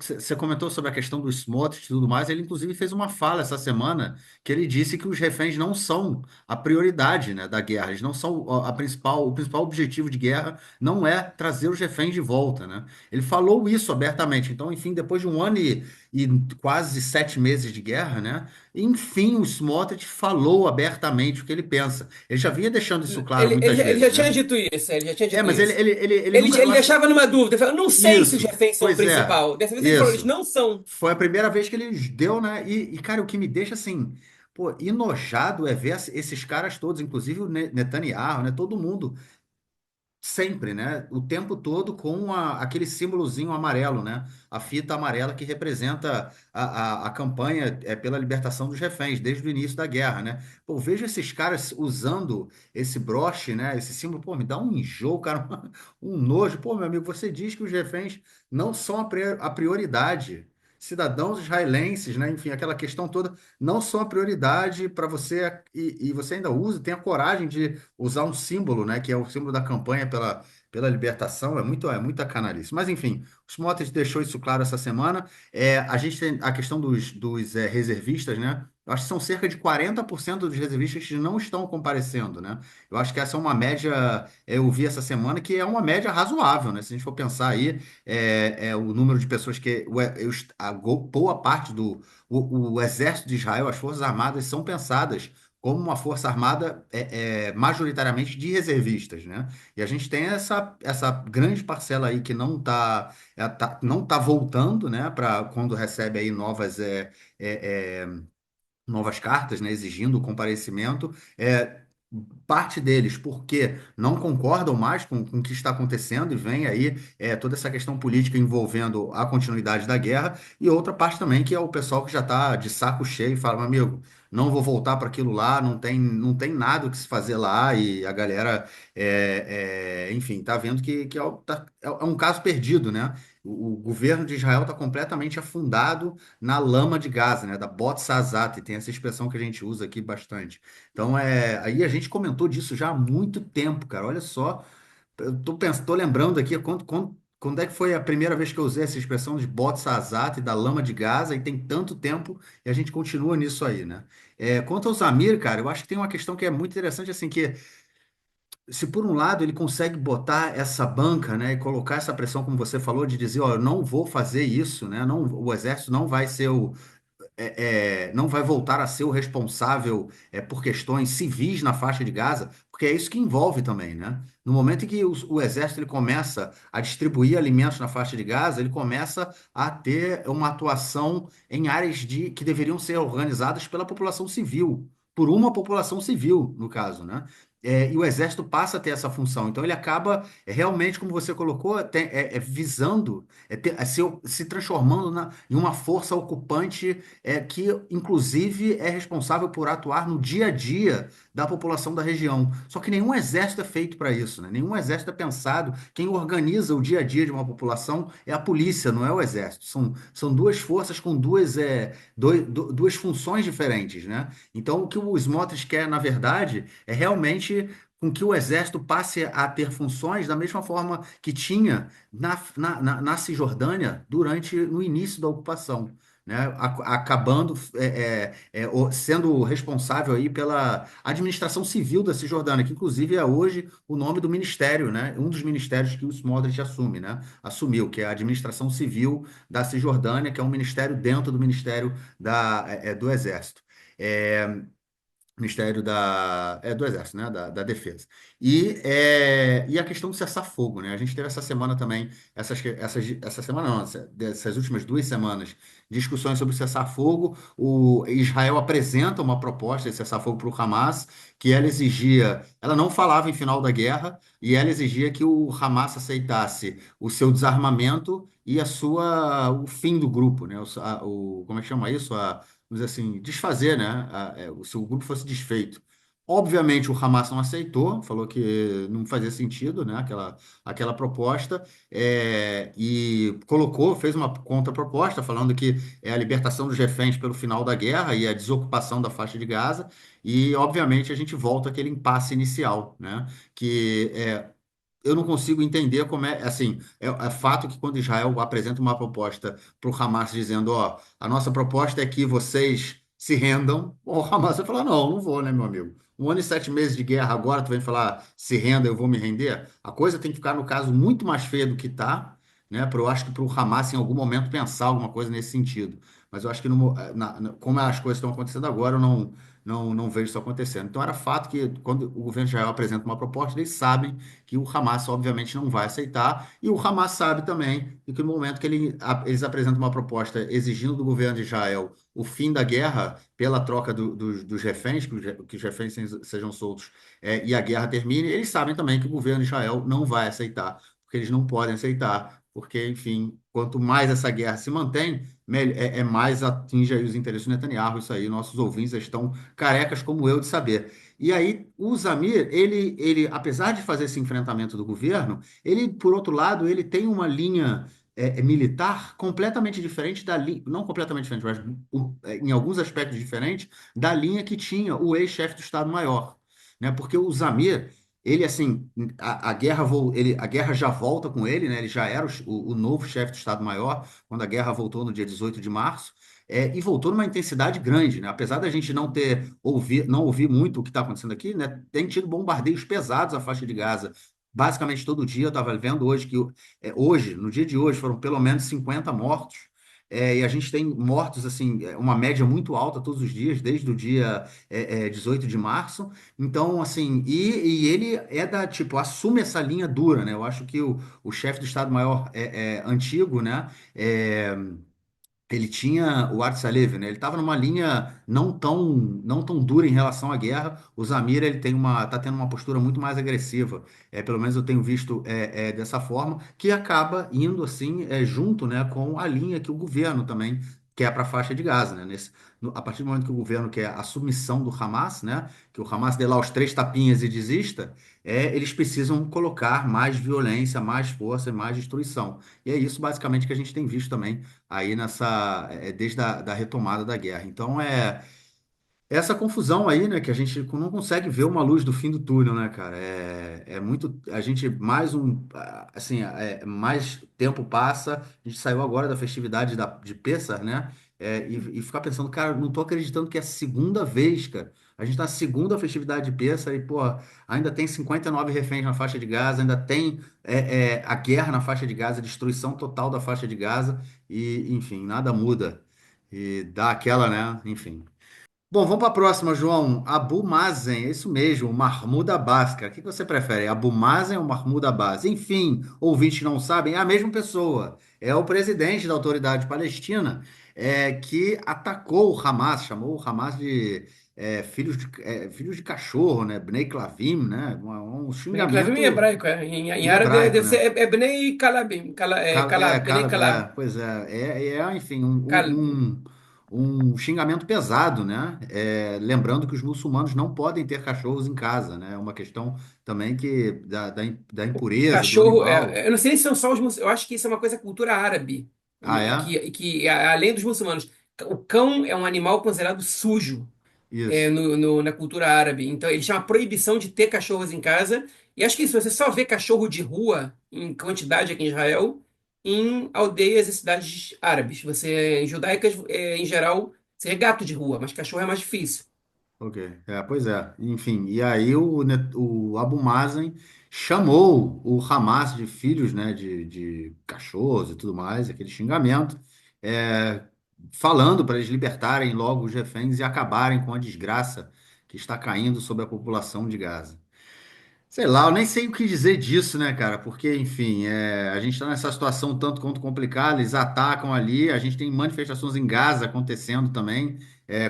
Você comentou sobre a questão dos Smotrich e tudo mais. Ele, inclusive, fez uma fala essa semana que ele disse que os reféns não são a prioridade, né, da guerra. Eles não são o principal objetivo de guerra não é trazer os reféns de volta, né? Ele falou isso abertamente. Então, enfim, depois de um ano e quase 7 meses de guerra, né? Enfim, o Smotrich falou abertamente o que ele pensa. Ele já vinha deixando isso claro muitas Ele vezes, já tinha né? dito isso, ele já tinha dito Mas ele, isso. ele, ele, ele nunca. Eu Ele acho que. deixava numa dúvida, ele falava, não sei se os Isso. reféns são o Pois é. principal. Dessa vez ele falou, eles Isso. não são. Foi a primeira vez que ele deu, né? Cara, o que me deixa assim, pô, enojado é ver esses caras todos, inclusive o Netanyahu, né? Todo mundo sempre, né? O tempo todo com aquele símbolozinho amarelo, né? A fita amarela que representa a campanha pela libertação dos reféns, desde o início da guerra, né? Pô, vejo esses caras usando esse broche, né? Esse símbolo, pô, me dá um enjoo, cara, um nojo. Pô, meu amigo, você diz que os reféns não são a prioridade. Cidadãos israelenses, né? Enfim, aquela questão toda não são a prioridade para você e você ainda usa, tem a coragem de usar um símbolo, né, que é o símbolo da campanha pela libertação, é muita canalice. Mas, enfim, o Smotrich deixou isso claro essa semana. A gente tem a questão dos reservistas, né? Eu acho que são cerca de 40% dos reservistas que não estão comparecendo, né? Eu acho que essa é uma média, eu vi essa semana, que é uma média razoável, né? Se a gente for pensar aí, o número de pessoas que, boa parte o exército de Israel, as Forças Armadas são pensadas como uma força armada majoritariamente de reservistas, né? E a gente tem essa grande parcela aí que não tá voltando, né? Para quando recebe aí novas cartas, né, exigindo o comparecimento. Parte deles porque não concordam mais com o que está acontecendo e vem aí toda essa questão política envolvendo a continuidade da guerra, e outra parte também que é o pessoal que já está de saco cheio e fala, meu amigo, não vou voltar para aquilo lá, não tem nada o que se fazer lá, e a galera, enfim, tá vendo que é um caso perdido, né? O governo de Israel está completamente afundado na lama de Gaza, né? Da Botzatzat, tem essa expressão que a gente usa aqui bastante. Então, aí a gente comentou disso já há muito tempo, cara. Olha só, eu tô lembrando aqui quando é que foi a primeira vez que eu usei essa expressão de Botzatzat e da lama de Gaza, e tem tanto tempo e a gente continua nisso aí, né? Quanto ao Zamir, cara, eu acho que tem uma questão que é muito interessante, assim, que se por um lado ele consegue botar essa banca, né, e colocar essa pressão, como você falou, de dizer, ó, eu não vou fazer isso, né, não, o exército não vai ser não vai voltar a ser o responsável por questões civis na faixa de Gaza, porque é isso que envolve também, né? No momento em que o exército ele começa a distribuir alimentos na faixa de Gaza, ele começa a ter uma atuação em áreas que deveriam ser organizadas pela população civil, por uma população civil, no caso, né? E o exército passa a ter essa função. Então ele acaba realmente, como você colocou, visando, se transformando em uma força ocupante que, inclusive, é responsável por atuar no dia a dia da população da região. Só que nenhum exército é feito para isso, né? Nenhum exército é pensado. Quem organiza o dia a dia de uma população é a polícia, não é o exército. São duas forças com duas funções diferentes, né? Então, o que o Smotrich quer, na verdade, é realmente com que o exército passe a ter funções da mesma forma que tinha na Cisjordânia no início da ocupação, né, acabando sendo responsável aí pela administração civil da Cisjordânia, que inclusive é hoje o nome do ministério, né, um dos ministérios que o Smotrich assume, né, assumiu, que é a administração civil da Cisjordânia, que é um ministério dentro do ministério do Exército. É, Ministério do Exército, né? Da Defesa. E a questão do cessar-fogo, né? A gente teve essa semana também, essa semana não, dessas últimas 2 semanas, discussões sobre o cessar-fogo. O Israel apresenta uma proposta de cessar-fogo para o Hamas, que ela não falava em final da guerra, e ela exigia que o Hamas aceitasse o seu desarmamento e o fim do grupo, né? Como é que chama isso? Vamos dizer assim, desfazer, né? Se o grupo fosse desfeito. Obviamente, o Hamas não aceitou, falou que não fazia sentido, né? Aquela proposta, e fez uma contraproposta, falando que é a libertação dos reféns pelo final da guerra e a desocupação da faixa de Gaza, e, obviamente, a gente volta àquele impasse inicial, né? Que eu não consigo entender como assim, é fato que quando Israel apresenta uma proposta para o Hamas dizendo, ó, a nossa proposta é que vocês se rendam, o Hamas vai falar, não, não vou, né, meu amigo? 1 ano e 7 meses de guerra agora, tu vem falar, se renda, eu vou me render? A coisa tem que ficar, no caso, muito mais feia do que tá, né? Eu acho que para o Hamas, em algum momento, pensar alguma coisa nesse sentido. Mas eu acho que, como as coisas estão acontecendo agora, eu não vejo isso acontecendo. Então, era fato que, quando o governo de Israel apresenta uma proposta, eles sabem que o Hamas, obviamente, não vai aceitar, e o Hamas sabe também que no momento que eles apresentam uma proposta exigindo do governo de Israel o fim da guerra pela troca dos reféns, que os reféns sejam soltos, e a guerra termine, eles sabem também que o governo de Israel não vai aceitar, porque eles não podem aceitar, porque, enfim, quanto mais essa guerra se mantém, mais atinge aí os interesses do Netanyahu. Isso aí, nossos ouvintes estão carecas como eu de saber. E aí, o Zamir, apesar de fazer esse enfrentamento do governo, ele, por outro lado, ele tem uma linha militar completamente diferente da linha, não completamente diferente, mas em alguns aspectos diferentes, da linha que tinha o ex-chefe do Estado-Maior, né? Porque o Zamir, ele, assim, a guerra já volta com ele, né? Ele já era o novo chefe do Estado-Maior quando a guerra voltou no dia 18 de março, e voltou numa intensidade grande, né? Apesar da gente não ouvir muito o que está acontecendo aqui, né? Tem tido bombardeios pesados à faixa de Gaza. Basicamente todo dia, eu estava vendo hoje que hoje, no dia de hoje, foram pelo menos 50 mortos. E a gente tem mortos, assim, uma média muito alta todos os dias, desde o dia 18 de março. Então, assim, e ele tipo, assume essa linha dura, né? Eu acho que o chefe do Estado-Maior antigo, né? É, ele tinha o Arts Alev, né? Ele estava numa linha não tão dura em relação à guerra. O Zamir ele tá tendo uma postura muito mais agressiva. Pelo menos eu tenho visto dessa forma, que acaba indo assim junto, né, com a linha que o governo também quer para a faixa de Gaza, né? A partir do momento que o governo quer a submissão do Hamas, né, que o Hamas dê lá os três tapinhas e desista, eles precisam colocar mais violência, mais força e mais destruição. E é isso basicamente que a gente tem visto também aí desde da retomada da guerra. Então essa confusão aí, né, que a gente não consegue ver uma luz do fim do túnel, né, cara? Muito, a gente assim, mais tempo passa, a gente saiu agora da festividade de Pêssar, né? E ficar pensando, cara, não tô acreditando que é a segunda vez, cara. A gente tá na segunda festividade de Pêssar e, pô, ainda tem 59 reféns na faixa de Gaza, ainda tem a guerra na faixa de Gaza, a destruição total da faixa de Gaza e, enfim, nada muda. E dá aquela, né? Enfim. Bom, vamos para a próxima, João. Abu Mazen, é isso mesmo, Mahmoud Abbas, cara. O que você prefere, Abu Mazen ou Mahmoud Abbas? Enfim, ouvintes que não sabem, é a mesma pessoa. É o presidente da Autoridade Palestina que atacou o Hamas, chamou o Hamas de filhos de cachorro, né? Bnei Klavim, né? Um Bnei Klavim em xingamento hebraico, em em árabe hebraico, deve ser né? Bnei Kalabim, Bnei Kalab. Pois enfim, Kal- um xingamento pesado, né? Lembrando que os muçulmanos não podem ter cachorros em casa, né? É uma questão também da impureza do Cachorro, animal. eu não sei se são só os muçulmanos, eu acho que isso é uma coisa cultura árabe, Ah, é? além dos muçulmanos, o cão é um animal considerado sujo, Isso. na cultura árabe. Então, eles têm uma proibição de ter cachorros em casa. E acho que isso, você só vê cachorro de rua em quantidade aqui em Israel, em aldeias e cidades árabes. Em judaicas, em geral, seria gato de rua, mas cachorro é mais difícil. Ok, pois é. Enfim, e aí o Abu Mazen chamou o Hamas de filhos, né, de cachorros e tudo mais, aquele xingamento, é, falando para eles libertarem logo os reféns e acabarem com a desgraça que está caindo sobre a população de Gaza. Sei lá, eu nem sei o que dizer disso, né, cara? Porque, enfim, a gente está nessa situação um tanto quanto complicada, eles atacam ali, a gente tem manifestações em Gaza acontecendo também,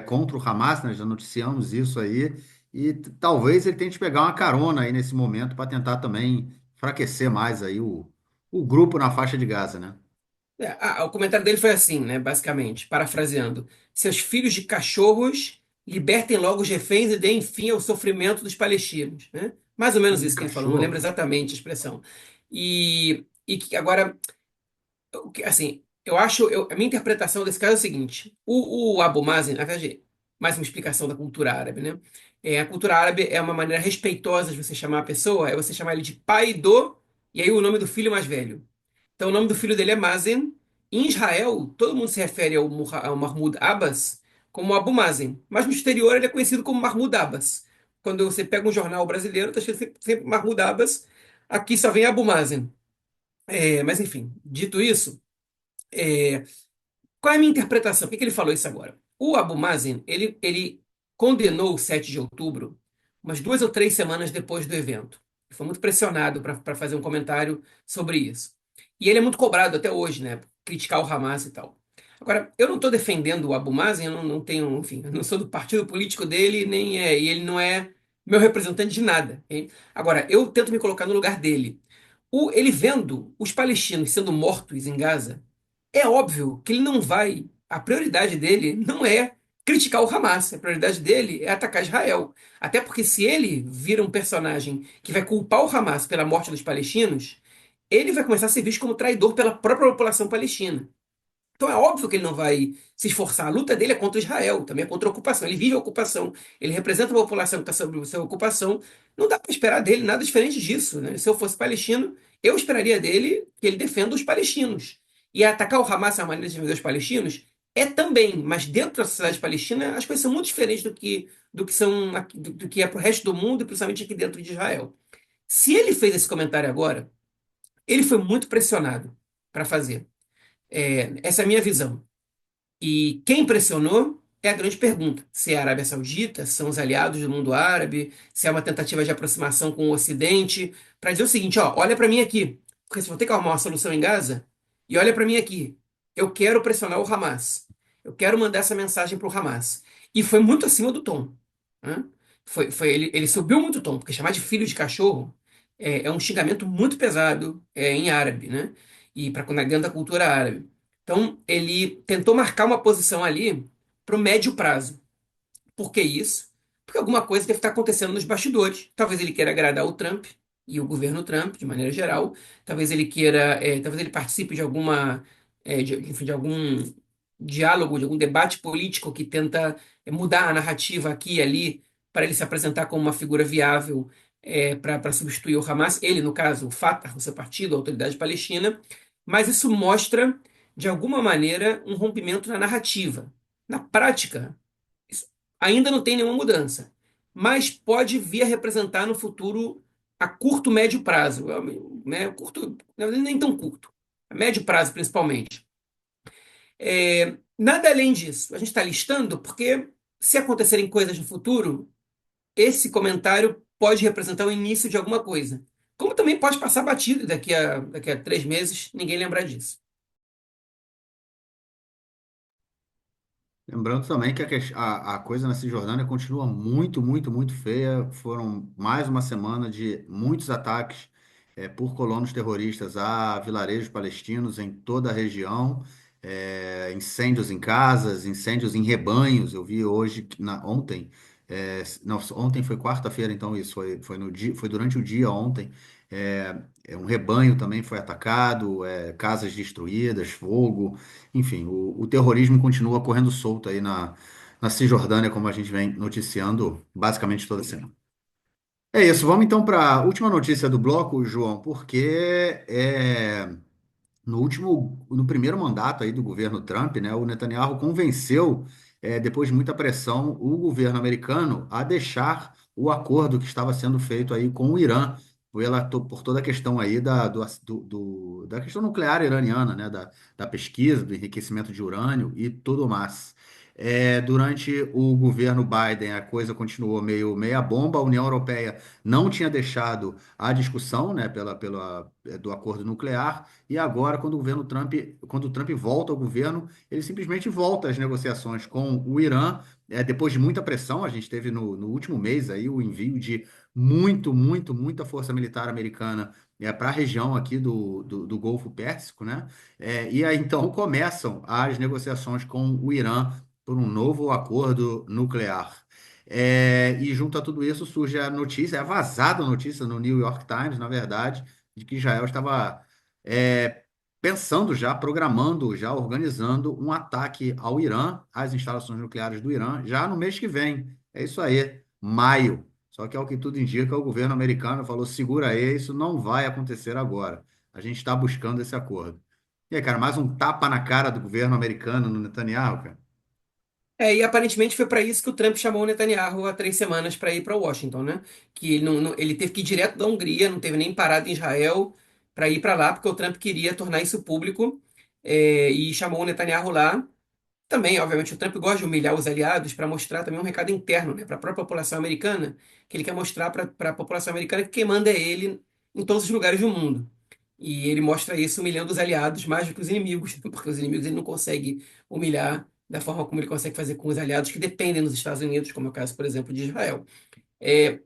contra o Hamas, né? Já noticiamos isso aí, e talvez ele tente pegar uma carona aí nesse momento para tentar também enfraquecer mais aí o grupo na faixa de Gaza, né? O comentário dele foi assim, né, basicamente, parafraseando: seus filhos de cachorros libertem logo os reféns e deem fim ao sofrimento dos palestinos, né? Mais ou menos Filho de isso que ele falou, não lembro cachorro. exatamente a expressão. E que agora, assim, eu acho, a minha interpretação desse caso é o seguinte: o Abu Mazen, na verdade, mais uma explicação da cultura árabe, né? A cultura árabe é uma maneira respeitosa de você chamar a pessoa, é você chamar ele de pai do, e aí o nome do filho mais velho. Então, o nome do filho dele é Mazen. Em Israel, todo mundo se refere ao Mahmoud Abbas como Abu Mazen, mas no exterior ele é conhecido como Mahmoud Abbas. Quando você pega um jornal brasileiro, está escrito sempre Mahmoud Abbas, aqui só vem Abu Mazen. Mas enfim, dito isso, é, qual é a minha interpretação? Por que que ele falou isso agora? O Abu Mazen, ele condenou o 7 de outubro umas 2 ou 3 semanas depois do evento. Ele foi muito pressionado para fazer um comentário sobre isso. E ele é muito cobrado até hoje, né? Por criticar o Hamas e tal. Agora, eu não estou defendendo o Abu Mazen, eu não tenho, enfim, eu não sou do partido político dele, e ele não é meu representante de nada. Hein? Agora, eu tento me colocar no lugar dele. Ele vendo os palestinos sendo mortos em Gaza, é óbvio que ele não vai. A prioridade dele não é criticar o Hamas, a prioridade dele é atacar Israel. Até porque se ele vira um personagem que vai culpar o Hamas pela morte dos palestinos, ele vai começar a ser visto como traidor pela própria população palestina. Então é óbvio que ele não vai se esforçar. A luta dele é contra Israel, também é contra a ocupação. Ele vive a ocupação, ele representa uma população que está sob sua ocupação. Não dá para esperar dele nada diferente disso, né? Se eu fosse palestino, eu esperaria dele que ele defenda os palestinos. E atacar o Hamas é uma maneira de defender os palestinos? É também, mas dentro da sociedade palestina as coisas são muito diferentes do que são do que é para o resto do mundo e principalmente aqui dentro de Israel. Se ele fez esse comentário agora, ele foi muito pressionado para fazer. Essa é a minha visão. E quem pressionou é a grande pergunta. Se é a Arábia Saudita, se são os aliados do mundo árabe, se é uma tentativa de aproximação com o Ocidente, para dizer o seguinte, ó, olha para mim aqui, porque se vão ter que arrumar uma solução em Gaza, e olha para mim aqui, eu quero pressionar o Hamas, eu quero mandar essa mensagem para o Hamas. E foi muito acima do tom, né? Ele subiu muito o tom, porque chamar de filho de cachorro é um xingamento muito pesado em árabe, né? E para dentro da cultura árabe. Então, ele tentou marcar uma posição ali para o médio prazo. Por que isso? Porque alguma coisa deve estar acontecendo nos bastidores. Talvez ele queira agradar o Trump e o governo Trump, de maneira geral. Talvez ele queira, talvez ele participe de enfim, de algum diálogo, de algum debate político que tenta mudar a narrativa aqui e ali para ele se apresentar como uma figura viável para substituir o Hamas. Ele, no caso, o Fatah, o seu partido, a Autoridade Palestina. Mas isso mostra, de alguma maneira, um rompimento na narrativa. Na prática, isso ainda não tem nenhuma mudança, mas pode vir a representar no futuro a curto, médio prazo, né? Curto, na verdade, nem tão curto, a médio prazo principalmente. Nada além disso. A gente está listando porque se acontecerem coisas no futuro, esse comentário pode representar o início de alguma coisa. Como também pode passar batido daqui a 3 meses, ninguém lembrar disso. Lembrando também que a coisa na Cisjordânia continua muito, muito, muito feia. Foram mais uma semana de muitos ataques por colonos terroristas a vilarejos palestinos em toda a região, incêndios em casas, incêndios em rebanhos. Eu vi hoje, ontem, não, ontem foi quarta-feira, então isso foi no dia, foi durante o dia ontem. Um rebanho também foi atacado, casas destruídas, fogo. Enfim, o terrorismo continua correndo solto aí na Cisjordânia, como a gente vem noticiando basicamente toda semana. É isso, vamos então para a última notícia do bloco, João, porque no primeiro mandato aí do governo Trump, né, o Netanyahu convenceu, depois de muita pressão, o governo americano a deixar o acordo que estava sendo feito aí com o Irã, por toda a questão aí da questão nuclear iraniana, né, da pesquisa, do enriquecimento de urânio e tudo mais. Durante o governo Biden, a coisa continuou meio meia bomba. A União Europeia não tinha deixado a discussão, né, do acordo nuclear. E agora, quando o Trump volta ao governo, ele simplesmente volta às negociações com o Irã. Depois de muita pressão, a gente teve no último mês aí o envio de muita força militar americana para a região aqui do Golfo Pérsico, né? E aí então começam as negociações com o Irã por um novo acordo nuclear. E junto a tudo isso surge a notícia, é vazada a notícia no New York Times, na verdade, de que Israel estava é, pensando já, programando, já organizando um ataque ao Irã, às instalações nucleares do Irã, já no mês que vem. É isso aí, maio. Só que, ao que tudo indica, o governo americano falou: segura aí, isso não vai acontecer agora. A gente está buscando esse acordo. E aí, cara, mais um tapa na cara do governo americano no Netanyahu, cara. E aparentemente foi para isso que o Trump chamou o Netanyahu há 3 semanas para ir para Washington, né? Que ele, ele teve que ir direto da Hungria, não teve nem parada em Israel para ir para lá, porque o Trump queria tornar isso público, e chamou o Netanyahu lá. Também, obviamente, o Trump gosta de humilhar os aliados para mostrar também um recado interno, né, para a própria população americana, que ele quer mostrar para a população americana que quem manda é ele em todos os lugares do mundo. E ele mostra isso humilhando os aliados mais do que os inimigos, porque os inimigos ele não consegue humilhar da forma como ele consegue fazer com os aliados que dependem dos Estados Unidos, como é o caso, por exemplo, de Israel. É,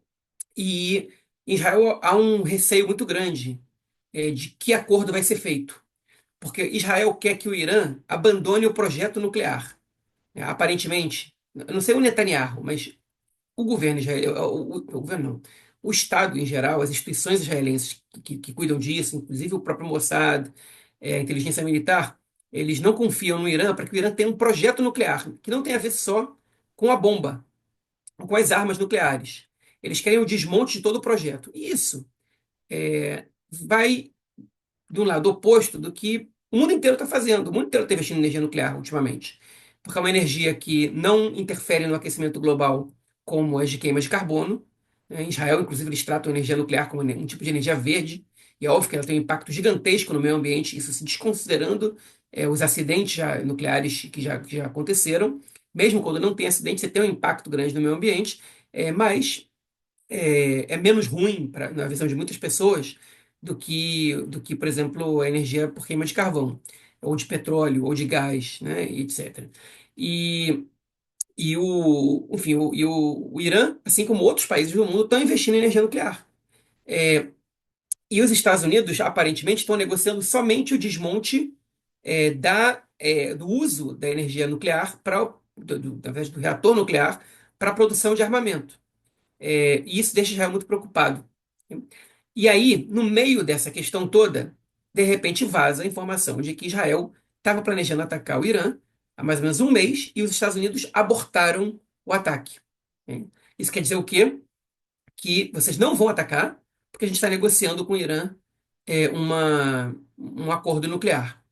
e em Israel há um receio muito grande de que acordo vai ser feito, porque Israel quer que o Irã abandone o projeto nuclear. Aparentemente, eu não sei o Netanyahu, mas o governo israelense, o governo não, o Estado em geral, as instituições israelenses que cuidam disso, inclusive o próprio Mossad, a inteligência militar, eles não confiam no Irã para que o Irã tenha um projeto nuclear, que não tem a ver só com a bomba, com as armas nucleares. Eles querem o desmonte de todo o projeto. E isso vai do lado oposto do que O mundo inteiro está fazendo, o mundo inteiro está investindo em energia nuclear ultimamente. Porque é uma energia que não interfere no aquecimento global como as de queima de carbono. Em Israel, inclusive, eles tratam a energia nuclear como um tipo de energia verde. E é óbvio que ela tem um impacto gigantesco no meio ambiente, isso se desconsiderando os acidentes nucleares que já aconteceram. Mesmo quando não tem acidente, você tem um impacto grande no meio ambiente, mas é menos ruim, na visão de muitas pessoas, do que, por exemplo, a energia por queima de carvão, ou de petróleo, ou de gás, né, e etc. E, enfim, o Irã, assim como outros países do mundo, estão investindo em energia nuclear. E os Estados Unidos, aparentemente, estão negociando somente o desmonte do uso da energia nuclear na verdade, do reator nuclear para a produção de armamento. E isso deixa Israel muito preocupado. E aí, no meio dessa questão toda, de repente vaza a informação de que Israel estava planejando atacar o Irã há mais ou menos um mês e os Estados Unidos abortaram o ataque. Isso quer dizer o quê? Que vocês não vão atacar porque a gente está negociando com o Irã um acordo nuclear.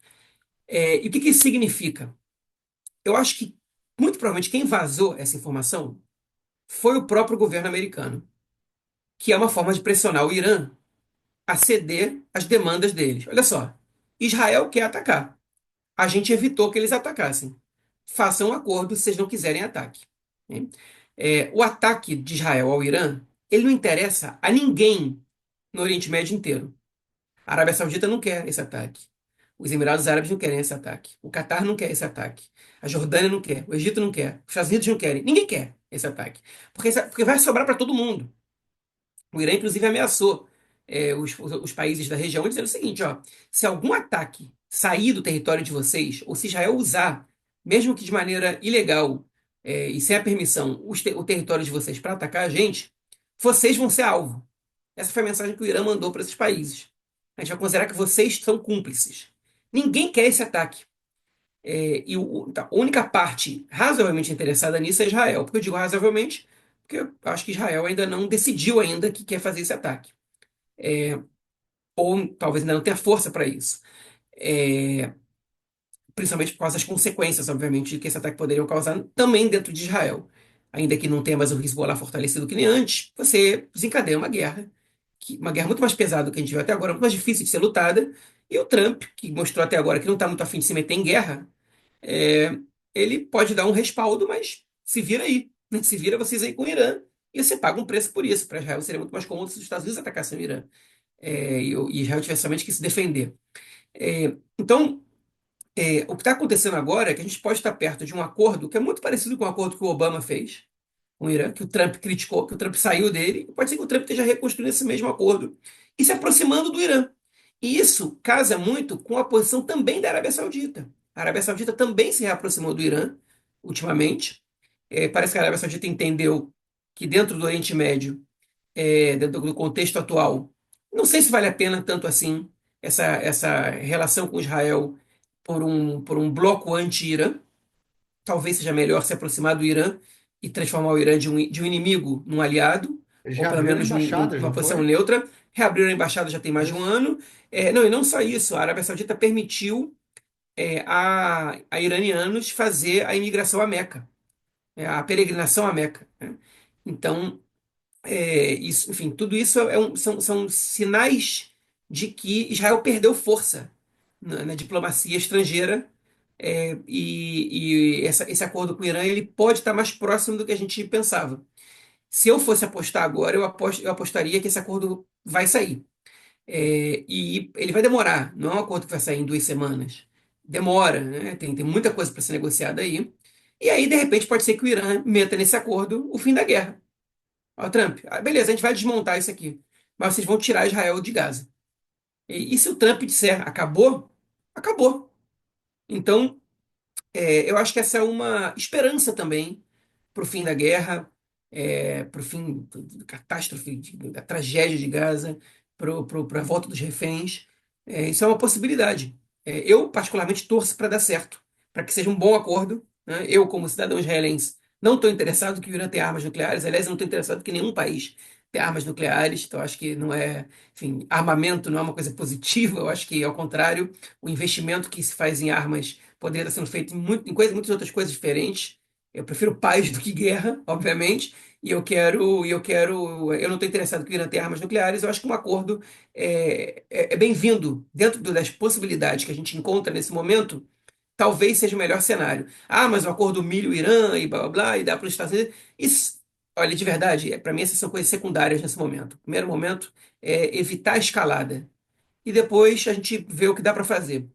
E o que isso significa? Eu acho que, muito provavelmente, quem vazou essa informação foi o próprio governo americano, que é uma forma de pressionar o Irã a ceder às demandas deles. Olha só, Israel quer atacar. A gente evitou que eles atacassem. Façam um acordo se vocês não quiserem ataque. Né? O ataque de Israel ao Irã, ele não interessa a ninguém no Oriente Médio inteiro. A Arábia Saudita não quer esse ataque. Os Emirados Árabes não querem esse ataque. O Catar não quer esse ataque. A Jordânia não quer. O Egito não quer. Os Estados Unidos não querem. Ninguém quer esse ataque. Porque vai sobrar para todo mundo. O Irã, inclusive, ameaçou os países da região dizendo o seguinte: ó, se algum ataque sair do território de vocês, ou se Israel usar, mesmo que de maneira ilegal e sem a permissão, o território de vocês para atacar a gente, vocês vão ser alvo. Essa foi a mensagem que o Irã mandou para esses países. A gente vai considerar que vocês são cúmplices. Ninguém quer esse ataque. A única parte razoavelmente interessada nisso é Israel. Por que eu digo razoavelmente? Porque eu acho que Israel ainda não decidiu ainda que quer fazer esse ataque. Ou talvez ainda não tenha força para isso. É, Principalmente por causa das consequências, obviamente, que esse ataque poderia causar também dentro de Israel. Ainda que não tenha mais o Hezbollah fortalecido que nem antes, você desencadeia uma guerra, uma guerra muito mais pesada do que a gente viu até agora, muito mais difícil de ser lutada. E o Trump, que mostrou até agora que não está muito afim de se meter em guerra, é, ele pode dar um respaldo, mas se vira aí. Né? Se vira vocês aí com o Irã e você paga um preço por isso. Para Israel seria muito mais cômodo se os Estados Unidos atacassem o Irã. E Israel tivesse somente que se defender. Então, o que está acontecendo agora é que a gente pode estar perto de um acordo que é muito parecido com o acordo que o Obama fez com o Irã, que o Trump criticou, que o Trump saiu dele. Pode ser que o Trump esteja reconstruindo esse mesmo acordo e se aproximando do Irã. E isso casa muito com a posição também da Arábia Saudita. A Arábia Saudita também se reaproximou do Irã ultimamente. Parece que a Arábia Saudita entendeu que dentro do Oriente Médio, dentro do contexto atual, não sei se vale a pena tanto assim essa relação com Israel por um bloco anti-Irã. Talvez seja melhor se aproximar do Irã e transformar o Irã de um inimigo num aliado, Eles ou pelo reabriram menos embaixadas, uma não posição foi? neutra. Reabriram a embaixada já tem mais de um Isso. ano. Não, e não só isso, a Arábia Saudita permitiu a iranianos fazer a imigração a Meca, a peregrinação a Meca. Né? Então, isso, enfim, tudo isso são sinais de que Israel perdeu força na diplomacia estrangeira. E esse acordo com o Irã ele pode estar mais próximo do que a gente pensava. Se eu fosse apostar agora, eu apostaria que esse acordo vai sair. E ele vai demorar, não é um acordo que vai sair em 2 semanas. Demora, né? Tem muita coisa para ser negociada aí. E aí, de repente, pode ser que o Irã meta nesse acordo o fim da guerra. Ó, Trump, beleza, a gente vai desmontar isso aqui, mas vocês vão tirar Israel de Gaza. E se o Trump disser acabou, acabou. Então, eu acho que essa é uma esperança também para o fim da guerra, para o fim da catástrofe, da tragédia de Gaza, para a volta dos reféns. Isso é uma possibilidade. Eu, particularmente, torço para dar certo, para que seja um bom acordo. Né? Eu, como cidadão israelense, não estou interessado que o Irã tenha armas nucleares. Aliás, eu não estou interessado que nenhum país ter armas nucleares, então acho que não é, enfim, armamento não é uma coisa positiva, eu acho que, ao contrário, o investimento que se faz em armas poderia estar sendo feito muitas outras coisas diferentes. Eu prefiro paz do que guerra, obviamente, eu não estou interessado que o Irã tenha armas nucleares, eu acho que um acordo é bem-vindo dentro das possibilidades que a gente encontra nesse momento. Talvez seja o melhor cenário. Ah, mas o acordo humilha o Irã e blá blá blá, e dá para os Estados Unidos. Isso, olha, de verdade, para mim essas são coisas secundárias nesse momento. O primeiro momento é evitar a escalada. E depois a gente vê o que dá para fazer.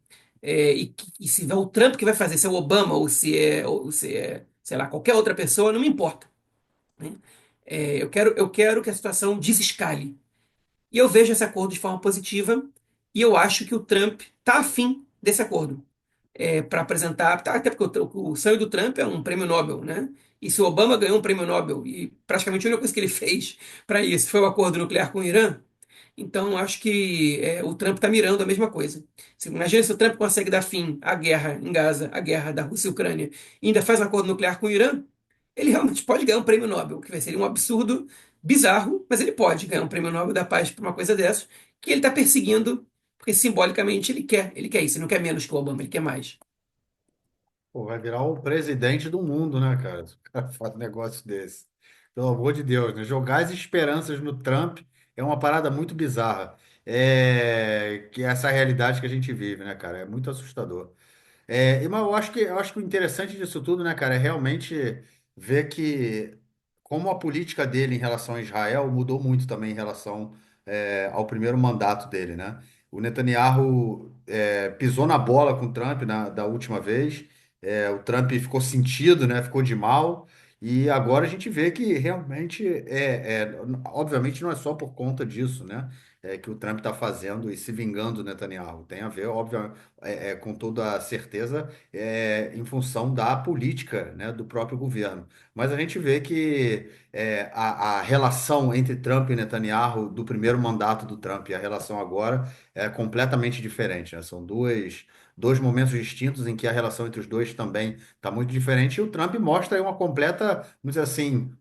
E se é o Trump que vai fazer, se é o Obama ou se é, sei lá, qualquer outra pessoa, não me importa, né? Eu quero que a situação desescale. E eu vejo esse acordo de forma positiva, e eu acho que o Trump está afim desse acordo para apresentar, até porque o sonho do Trump é um prêmio Nobel, né? E se o Obama ganhou um prêmio Nobel e praticamente a única coisa que ele fez para isso foi o acordo nuclear com o Irã, então acho que o Trump está mirando a mesma coisa. Imagina se o Trump consegue dar fim à guerra em Gaza, à guerra da Rússia e Ucrânia, e ainda faz um acordo nuclear com o Irã, ele realmente pode ganhar um prêmio Nobel, que vai ser um absurdo, bizarro, mas ele pode ganhar um prêmio Nobel da Paz por uma coisa dessas, que ele está perseguindo, porque simbolicamente ele quer isso, ele não quer menos que o Obama, ele quer mais. Pô, vai virar o presidente do mundo, né, cara? Se o cara faz um negócio desse. Pelo amor de Deus, né? Jogar as esperanças no Trump é uma parada muito bizarra. Que é essa realidade que a gente vive, né, cara? É muito assustador. Mas eu acho que o interessante disso tudo, né, cara, é realmente ver que como a política dele em relação a Israel mudou muito também em relação ao primeiro mandato dele, né? O Netanyahu pisou na bola com o Trump da última vez, o Trump ficou sentido, né? Ficou de mal, e agora a gente vê que realmente obviamente não é só por conta disso, né? Que o Trump está fazendo e se vingando do Netanyahu. Tem a ver, óbvio, com toda a certeza, em função da política, né, do próprio governo. Mas a gente vê que a relação entre Trump e Netanyahu do primeiro mandato do Trump e a relação agora é completamente diferente, né? São dois momentos distintos em que a relação entre os dois também está muito diferente. E o Trump mostra aí uma completa, vamos dizer assim,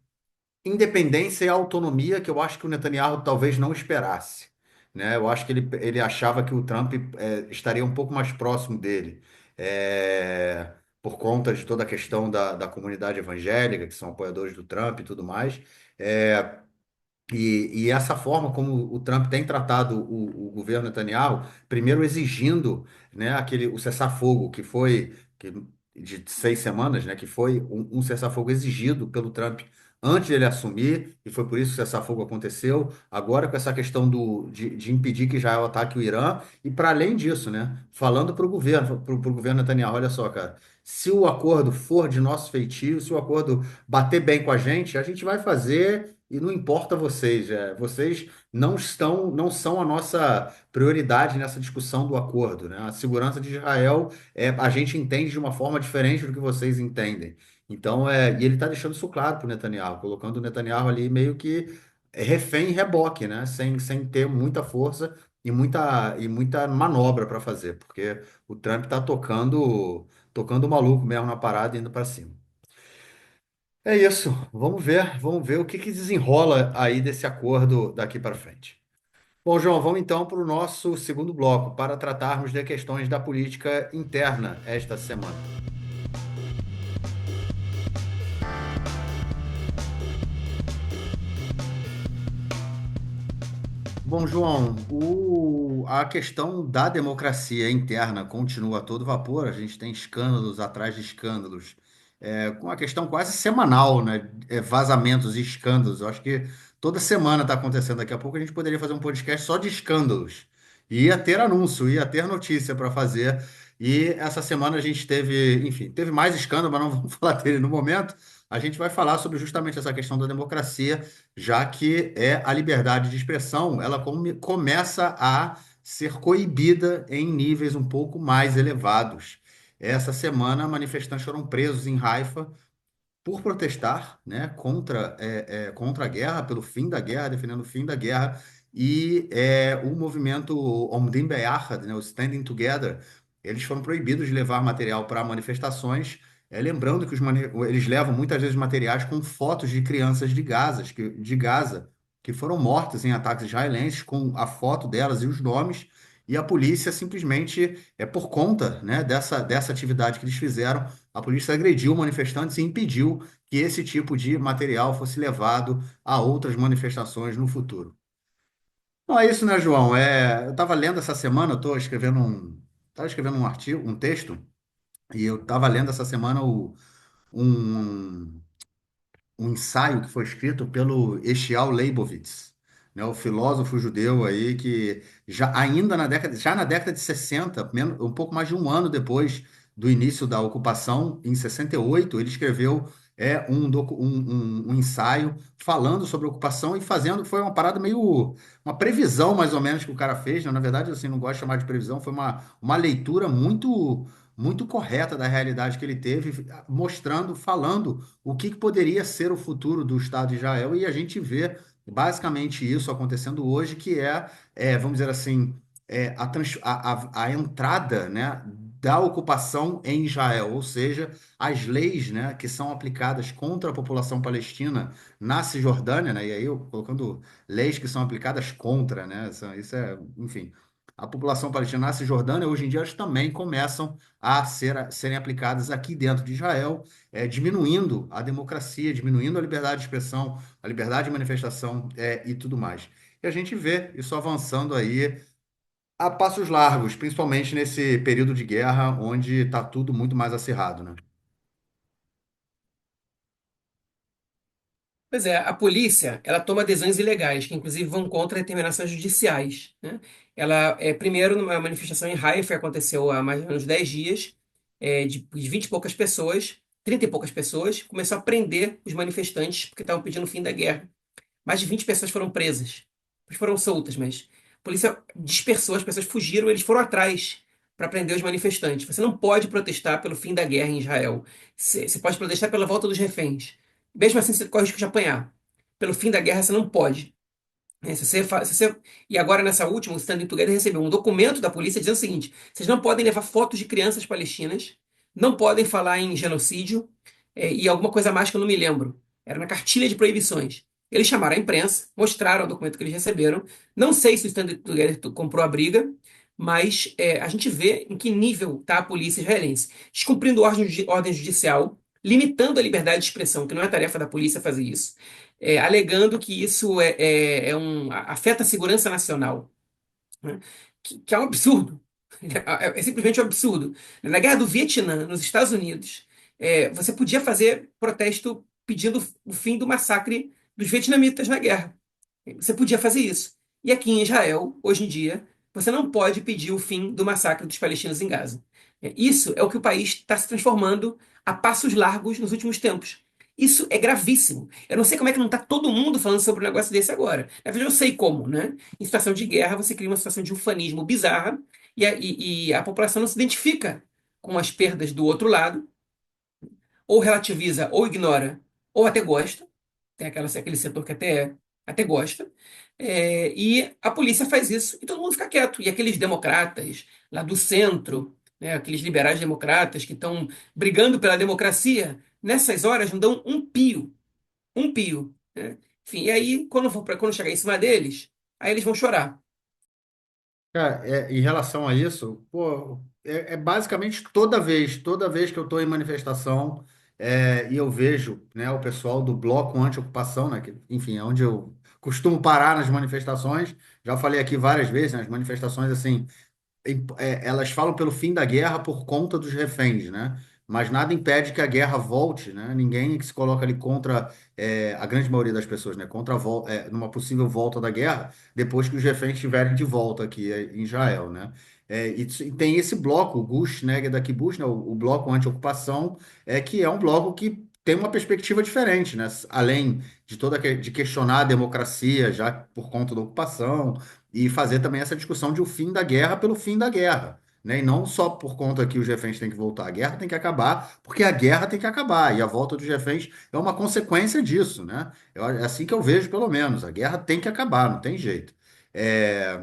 independência e autonomia que eu acho que o Netanyahu talvez não esperasse, né? Eu acho que ele achava que o Trump estaria um pouco mais próximo dele, por conta de toda a questão da comunidade evangélica, que são apoiadores do Trump e tudo mais. É, e essa forma como o Trump tem tratado o governo Netanyahu, primeiro exigindo, né, o cessar-fogo de 6 semanas, né, que foi um cessar-fogo exigido pelo Trump antes de ele assumir, e foi por isso que o cessar-fogo aconteceu. Agora com essa questão de impedir que Israel ataque o Irã, e para além disso, né, falando para o governo Netanyahu, olha só, cara, se o acordo for de nosso feitio, se o acordo bater bem com a gente vai fazer e não importa vocês, vocês não são a nossa prioridade nessa discussão do acordo, né? A segurança de Israel a gente entende de uma forma diferente do que vocês entendem. Então, e ele está deixando isso claro para o Netanyahu, colocando o Netanyahu ali meio que refém e reboque, né? Sem ter muita força e muita manobra para fazer, porque o Trump está tocando o maluco mesmo na parada e indo para cima. É isso. Vamos ver o que desenrola aí desse acordo daqui para frente. Bom, João, vamos então para o nosso segundo bloco, para tratarmos de questões da política interna esta semana. Bom, João, a questão da democracia interna continua a todo vapor. A gente tem escândalos atrás de escândalos, com uma questão quase semanal, né? Vazamentos e escândalos. Eu acho que toda semana está acontecendo. Daqui a pouco a gente poderia fazer um podcast só de escândalos. E ia ter anúncio, ia ter notícia para fazer. E essa semana a gente teve, enfim, teve mais escândalo, mas não vamos falar dele no momento. A gente vai falar sobre justamente essa questão da democracia, já que a liberdade de expressão, ela começa a ser coibida em níveis um pouco mais elevados. Essa semana, manifestantes foram presos em Haifa por protestar, né, contra a guerra, pelo fim da guerra, defendendo o fim da guerra, e o movimento Omdim Be'achad, né, o Standing Together, eles foram proibidos de levar material para manifestações, lembrando que eles levam muitas vezes materiais com fotos de crianças de Gaza, que foram mortas em ataques israelenses, com a foto delas e os nomes, e a polícia simplesmente, por conta, né, dessa atividade que eles fizeram, a polícia agrediu manifestantes e impediu que esse tipo de material fosse levado a outras manifestações no futuro. Não é isso, né, João? Eu estava lendo essa semana, eu estava escrevendo um artigo, um texto, e eu estava lendo essa semana um, um ensaio que foi escrito pelo Echial Leibovitz, né, o filósofo judeu aí que já na década de 60, um pouco mais de um ano depois do início da ocupação, em 68, ele escreveu um ensaio falando sobre a ocupação e fazendo, foi uma parada meio, uma previsão mais ou menos que o cara fez, né? Na verdade, assim, não gosto de chamar de previsão, foi uma leitura muito correta da realidade que ele teve, mostrando, falando o que poderia ser o futuro do Estado de Israel, e a gente vê basicamente isso acontecendo hoje, que vamos dizer assim, a entrada, né, da ocupação em Israel, ou seja, as leis, né, que são aplicadas contra a população palestina na Cisjordânia, né, e aí eu colocando leis que são aplicadas contra, né, enfim, a população palestina na Cisjordânia, hoje em dia, elas também começam serem aplicadas aqui dentro de Israel, diminuindo a democracia, diminuindo a liberdade de expressão, a liberdade de manifestação, e tudo mais. E a gente vê isso avançando aí a passos largos, principalmente nesse período de guerra, onde está tudo muito mais acirrado, né? Pois é, a polícia, ela toma decisões ilegais, que inclusive vão contra determinações judiciais, né? Primeiro, numa manifestação em Haifa, aconteceu há mais ou menos 10 dias, de 20 e poucas pessoas, 30 e poucas pessoas, começou a prender os manifestantes porque estavam pedindo o fim da guerra. Mais de 20 pessoas foram presas. Depois foram soltas, mas a polícia dispersou, as pessoas fugiram, eles foram atrás para prender os manifestantes. Você não pode protestar pelo fim da guerra em Israel. Você pode protestar pela volta dos reféns. Mesmo assim, você corre o risco de apanhar. Pelo fim da guerra, você não pode. E agora, nessa última, o Standing Together recebeu um documento da polícia dizendo o seguinte: vocês não podem levar fotos de crianças palestinas, não podem falar em genocídio, e alguma coisa mais que eu não me lembro. Era na cartilha de proibições. Eles chamaram a imprensa, mostraram o documento que eles receberam. Não sei se o Standing Together comprou a briga, mas a gente vê em que nível está a polícia israelense. Descumprindo ordem judicial, limitando a liberdade de expressão, que não é tarefa da polícia fazer isso, alegando que isso afeta a segurança nacional, né? Que é um absurdo. É simplesmente um absurdo. Na Guerra do Vietnã, nos Estados Unidos, você podia fazer protesto pedindo o fim do massacre dos vietnamitas na guerra. Você podia fazer isso. E aqui em Israel, hoje em dia, você não pode pedir o fim do massacre dos palestinos em Gaza. Isso é o que o país está se transformando a passos largos nos últimos tempos. Isso é gravíssimo. Eu não sei como é que não está todo mundo falando sobre um negócio desse agora. Na verdade, eu sei como, né? Em situação de guerra, você cria uma situação de ufanismo bizarra e a população não se identifica com as perdas do outro lado, ou relativiza, ou ignora, ou até gosta. Tem aquele setor que até gosta. E a polícia faz isso e todo mundo fica quieto. E aqueles democratas lá do centro, né, aqueles liberais democratas que estão brigando pela democracia, nessas horas não dão um pio, né? Enfim, e aí, quando chegar em cima deles, aí eles vão chorar. Cara, em relação a isso, pô, basicamente toda vez que eu estou em manifestação, e eu vejo, né, o pessoal do bloco anti-ocupação, né, que, enfim, é onde eu costumo parar nas manifestações, já falei aqui várias vezes, né, as manifestações, assim, elas falam pelo fim da guerra por conta dos reféns, né? Mas nada impede que a guerra volte, né? Ninguém que se coloca ali contra a grande maioria das pessoas, né? Numa possível volta da guerra, depois que os reféns estiverem de volta aqui em Israel, né? E tem esse bloco, o Gush Neged Kibush, né? O bloco anti-ocupação, que é um bloco que tem uma perspectiva diferente, né? Além de questionar a democracia já por conta da ocupação e fazer também essa discussão de o fim da guerra pelo fim da guerra, né? E não só por conta que os reféns têm que voltar, a guerra tem que acabar, porque a guerra tem que acabar, e a volta dos reféns é uma consequência disso, né? É assim que eu vejo, pelo menos, a guerra tem que acabar, não tem jeito. É,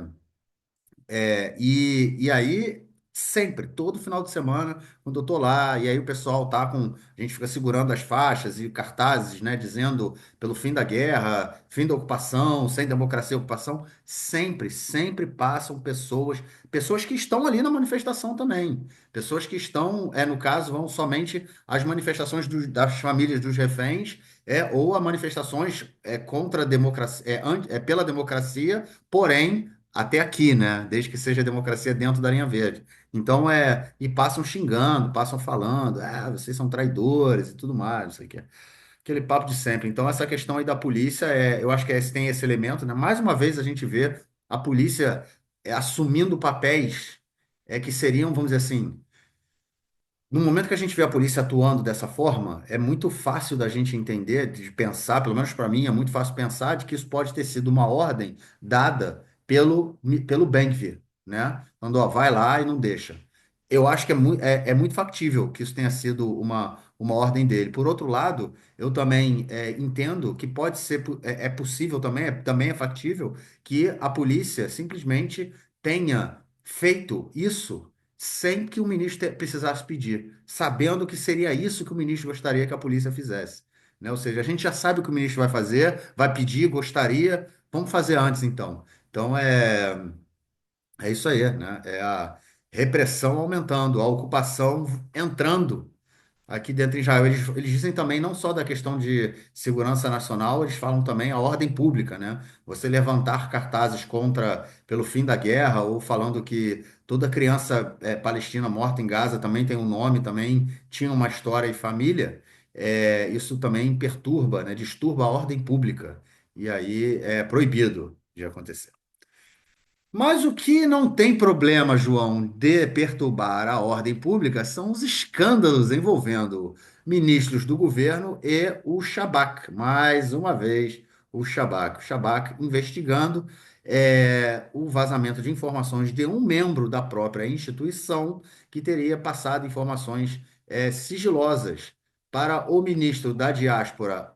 e aí Sempre, todo final de semana, quando eu tô lá, e aí o pessoal tá com, a gente fica segurando as faixas e cartazes, né, dizendo pelo fim da guerra, fim da ocupação, sem democracia e ocupação, sempre passam pessoas que estão ali na manifestação também, pessoas que estão, no caso, vão somente às manifestações das famílias dos reféns, ou a manifestações contra a democracia, pela democracia, porém até aqui, né? Desde que seja democracia dentro da linha verde. Então e passam xingando, passam falando, vocês são traidores e tudo mais, não sei o quê. Aquele papo de sempre. Então, essa questão aí da polícia, eu acho que tem esse elemento, né? Mais uma vez a gente vê a polícia assumindo papéis que seriam, vamos dizer assim, no momento que a gente vê a polícia atuando dessa forma, é muito fácil da gente entender, de pensar, pelo menos para mim, é muito fácil pensar de que isso pode ter sido uma ordem dada pelo Ben-Gvir, né? Quando, ó, vai lá e não deixa. Eu acho que é muito factível que isso tenha sido uma ordem dele. Por outro lado, eu também entendo que pode ser, é possível também, também é factível que a polícia simplesmente tenha feito isso sem que o ministro precisasse pedir, sabendo que seria isso que o ministro gostaria que a polícia fizesse, né? Ou seja, a gente já sabe o que o ministro vai fazer, vai pedir, gostaria, vamos fazer antes então. Então é isso aí, né? É a repressão aumentando, a ocupação entrando aqui dentro de Israel. Eles dizem também não só da questão de segurança nacional, eles falam também a ordem pública, né? Você levantar cartazes pelo fim da guerra, ou falando que toda criança palestina morta em Gaza também tem um nome, também tinha uma história e família. Isso também perturba, né? Disturba a ordem pública. E aí é proibido de acontecer. Mas o que não tem problema, João, de perturbar a ordem pública são os escândalos envolvendo ministros do governo e o Shabak. Mais uma vez, o Shabak. O Shabak investigando o vazamento de informações de um membro da própria instituição que teria passado informações sigilosas para o ministro da diáspora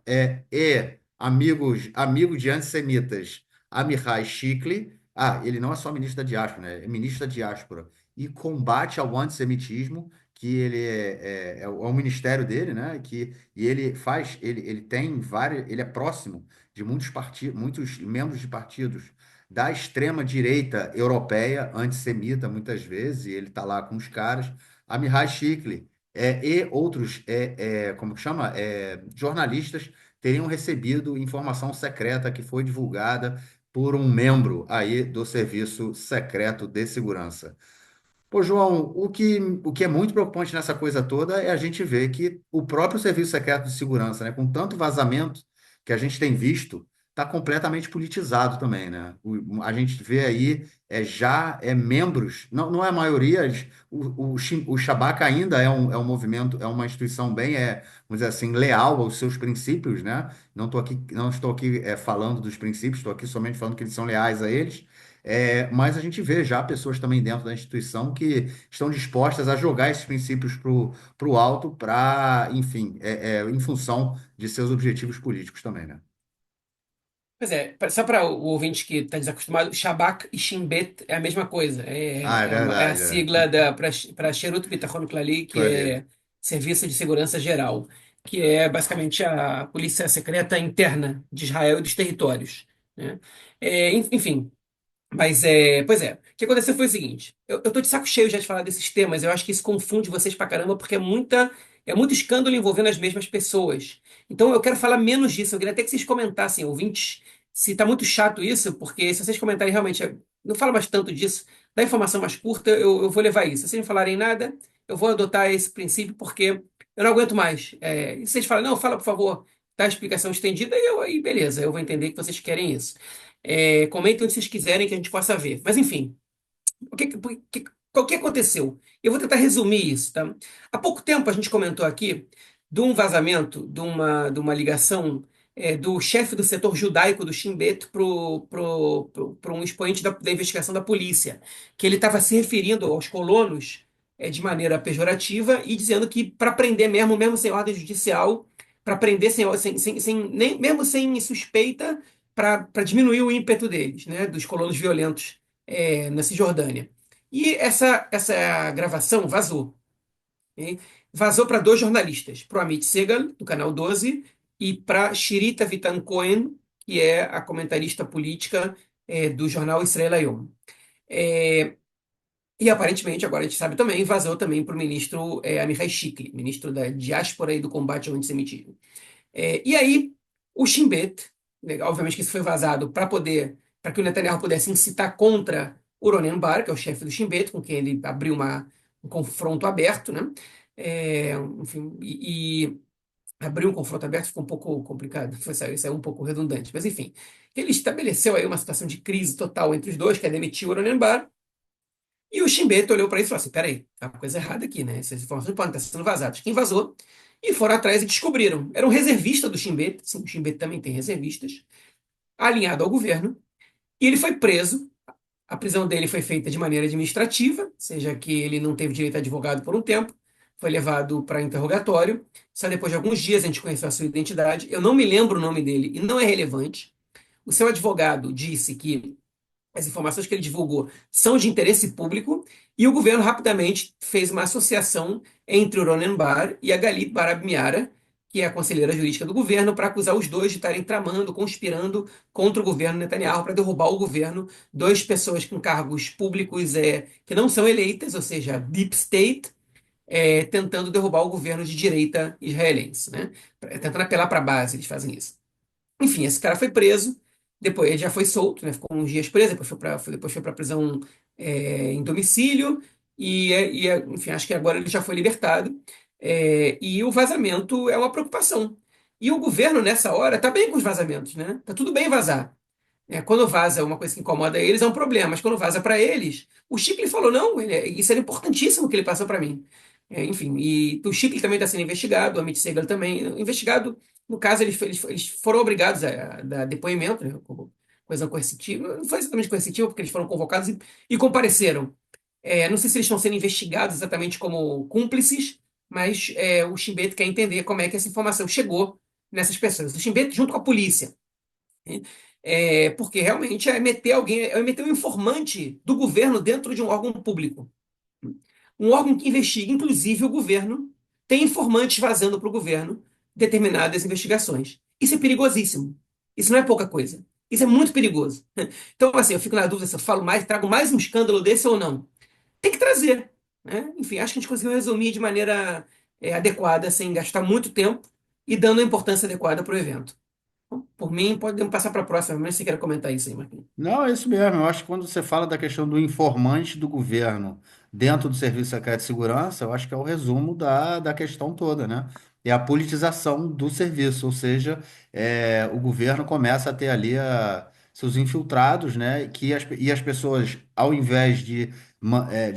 e amigo de antissemitas, Amihai Shikli. Ele não é só ministro da diáspora, né? É ministro da diáspora e combate ao antissemitismo, que ele é o ministério dele, né? E ele tem vários, ele é próximo de muitos partidos, muitos membros de partidos da extrema direita europeia, antissemita muitas vezes, e ele está lá com os caras. Amihai Shikli e outros, como que chama? Jornalistas teriam recebido informação secreta que foi divulgada por um membro aí do Serviço Secreto de Segurança. Pô, João, o que é muito preocupante nessa coisa toda é a gente ver que o próprio Serviço Secreto de Segurança, né, com tanto vazamento que a gente tem visto, está completamente politizado também, né? A gente vê aí já membros, não é a maioria, o Shabak ainda é um movimento, é uma instituição bem, vamos dizer assim, leal aos seus princípios, né? Não estou aqui falando dos princípios, estou aqui somente falando que eles são leais a eles. Mas a gente vê já pessoas também dentro da instituição que estão dispostas a jogar esses princípios para o alto, enfim, em função de seus objetivos políticos também, né? Pois é, só para o ouvinte que está desacostumado, Shabak e Shin Bet é a mesma coisa. Ah, é É a verdade, sigla para Sherut Bitachon Klali, que Claro. é Serviço de Segurança Geral, que é basicamente a polícia secreta interna de Israel e dos territórios, né? Enfim, mas pois é, o que aconteceu foi o seguinte: eu tô de saco cheio já de falar desses temas, eu acho que isso confunde vocês pra caramba, porque é muito escândalo envolvendo as mesmas pessoas. Então eu quero falar menos disso, eu queria até que vocês comentassem, ouvintes, se tá muito chato isso, porque se vocês comentarem realmente, não fala mais tanto disso, dá informação mais curta, eu vou levar isso. Se vocês não falarem nada, eu vou adotar esse princípio, porque eu não aguento mais. E se vocês falam, não, fala por favor, dá a explicação estendida, aí beleza, eu vou entender que vocês querem isso. Comentem onde vocês quiserem que a gente possa ver. Mas enfim, o que aconteceu? Eu vou tentar resumir isso, tá? Há pouco tempo a gente comentou aqui de um vazamento, de uma ligação do chefe do setor judaico do Shin Bet para um expoente da investigação da polícia, que ele estava se referindo aos colonos de maneira pejorativa e dizendo que para prender mesmo sem ordem judicial, para prender mesmo sem suspeita, para diminuir o ímpeto deles, né, dos colonos violentos na Cisjordânia. E essa gravação vazou. Ok? Vazou para dois jornalistas, para o Amit Segal, do Canal 12, e para Shirita Vitan Cohen, que é a comentarista política do jornal Israel Hayom. É, e aparentemente, agora a gente sabe também, vazou também para o ministro Amichai Shikli, ministro da Diáspora e do Combate ao Antissemitismo. E aí, o Shin Bet, né, obviamente que isso foi vazado para que o Netanyahu pudesse incitar contra o Ronen Bar, que é o chefe do Shin Bet, com quem ele abriu um confronto aberto, né? Enfim, e abrir um confronto aberto ficou um pouco complicado, isso é um pouco redundante, mas enfim, ele estabeleceu aí uma situação de crise total entre os dois, que é demitir o Ronen Bar, e o Shin Bet olhou para isso e falou assim: peraí, tá uma coisa errada aqui, né? Essas informações podem estar sendo vazadas. Quem vazou? E foram atrás e descobriram. Era um reservista do Shin Bet, sim, o Shin Bet também tem reservistas, alinhado ao governo, e ele foi preso. A prisão dele foi feita de maneira administrativa, seja que ele não teve direito a advogado por um tempo, foi levado para interrogatório. Só depois de alguns dias a gente conheceu a sua identidade. Eu não me lembro o nome dele e não é relevante. O seu advogado disse que as informações que ele divulgou são de interesse público e o governo rapidamente fez uma associação entre o Ronen Bar e a Galit Barab Miara, que é a conselheira jurídica do governo, para acusar os dois de estarem tramando, conspirando contra o governo Netanyahu para derrubar o governo. Duas pessoas com cargos públicos que não são eleitas, ou seja, deep state, tentando derrubar o governo de direita israelense, né? Tentando apelar para a base, eles fazem isso. Enfim, esse cara foi preso, depois ele já foi solto, né? Ficou uns dias preso, depois foi para prisão em domicílio, enfim, acho que agora ele já foi libertado. E o vazamento é uma preocupação. E o governo, nessa hora, tá bem com os vazamentos, né? Tá tudo bem vazar. Quando vaza uma coisa que incomoda eles, é um problema, mas quando vaza para eles, o Chicli falou: não, isso era importantíssimo que ele passou para mim. Enfim, e o Chicli também está sendo investigado, o Amit Segal também. Investigado, no caso, eles foram obrigados a dar depoimento, né, como coisa coercitiva. Não foi exatamente coercitiva, porque eles foram convocados e compareceram. Não sei se eles estão sendo investigados exatamente como cúmplices, mas o Chimbete quer entender como é que essa informação chegou nessas pessoas. O Chimbete junto com a polícia. Porque realmente é meter um informante do governo dentro de um órgão público. Um órgão que investiga, inclusive o governo, tem informantes vazando para o governo determinadas investigações. Isso é perigosíssimo. Isso não é pouca coisa. Isso é muito perigoso. Então, assim, eu fico na dúvida se eu falo mais, trago mais um escândalo desse ou não. Tem que trazer, né? Enfim, acho que a gente conseguiu resumir de maneira adequada, sem gastar muito tempo e dando a importância adequada para o evento. Por mim, podemos passar para a próxima, mas você quer comentar isso aí, Marquinhos. Não, é isso mesmo. Eu acho que quando você fala da questão do informante do governo dentro do Serviço Secreto de Segurança, eu acho que é o resumo da questão toda, né? É a politização do serviço, ou seja, o governo começa a ter ali seus infiltrados, né? E as pessoas, ao invés de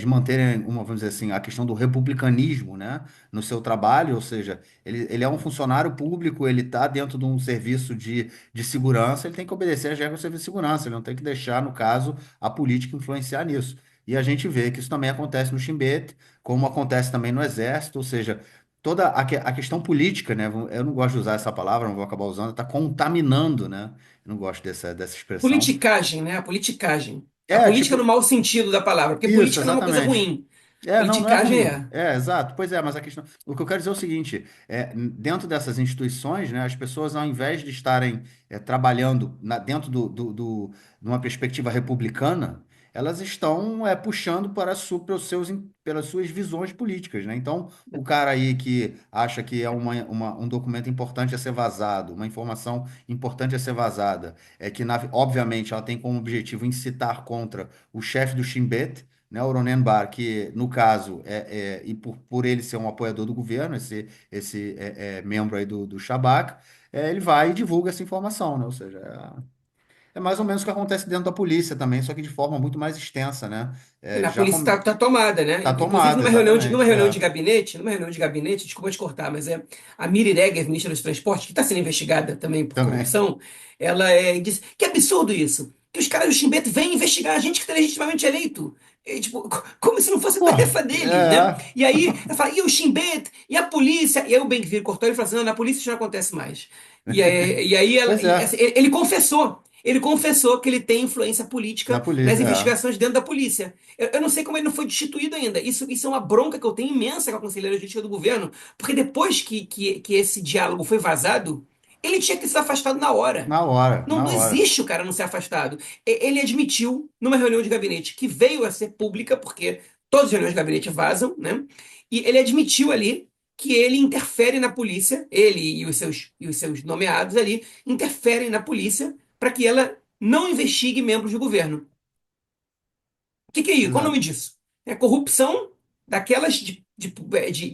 manterem, vamos dizer assim, a questão do republicanismo, né? No seu trabalho, ou seja, ele é um funcionário público, ele está dentro de um serviço de segurança, ele tem que obedecer às regras do serviço de segurança, ele não tem que deixar, no caso, a política influenciar nisso. E a gente vê que isso também acontece no Chimbete, como acontece também no Exército, ou seja, toda a questão política, né? Eu não gosto de usar essa palavra, não vou acabar usando, está contaminando, né? Eu não gosto dessa expressão. Politicagem, né? A politicagem. A É, política no tipo, mau sentido da palavra, porque isso, política não é uma coisa exatamente. ruim. Não, não é Politicagem ruim. é. Exato. Pois é, mas a questão. O que eu quero dizer é o seguinte: dentro dessas instituições, né, as pessoas, ao invés de estarem trabalhando dentro de uma perspectiva republicana, elas estão puxando pelas suas visões políticas, né? Então, o cara aí que acha que é um documento importante a ser vazado, uma informação importante a ser vazada, obviamente, ela tem como objetivo incitar contra o chefe do Shin Bet, né, o Ronen Bar, que no caso e por ele ser um apoiador do governo, esse membro aí do Shabak, ele vai e divulga essa informação, né? Ou seja, é mais ou menos o que acontece dentro da polícia também, só que de forma muito mais extensa, né? E na Já polícia está tomada, né? tá Inclusive, tomada, exatamente. numa reunião de gabinete, desculpa te cortar, mas a Miri Regev, ministra dos Transportes, que está sendo investigada também por Também. corrupção, ela diz que absurdo isso, que os caras do Chimbete vêm investigar a gente que está legitimamente eleito. Tipo, como se não fosse Pô, tarefa deles, né? E aí, ela fala, e o Chimbete, e a polícia? E aí o Ben-Gvir cortou ele e falou assim, não, na polícia isso não acontece mais. E aí pois é. ele confessou. Ele confessou que ele tem influência Na política nas polícia, investigações dentro da polícia. Eu não sei como ele não foi destituído ainda. Isso é uma bronca que eu tenho imensa com a conselheira jurídica do governo, porque depois que esse diálogo foi vazado, ele tinha que ser afastado na hora. na hora, Não, na não hora. existe o cara não ser afastado. Ele admitiu, numa reunião de gabinete, que veio a ser pública, porque todas as reuniões de gabinete vazam, né? E ele admitiu ali que ele interfere na polícia, ele e os seus nomeados ali, interferem na polícia para que ela não investigue membros do governo. O que é isso? Qual é o nome Exato. disso? É corrupção daquelas de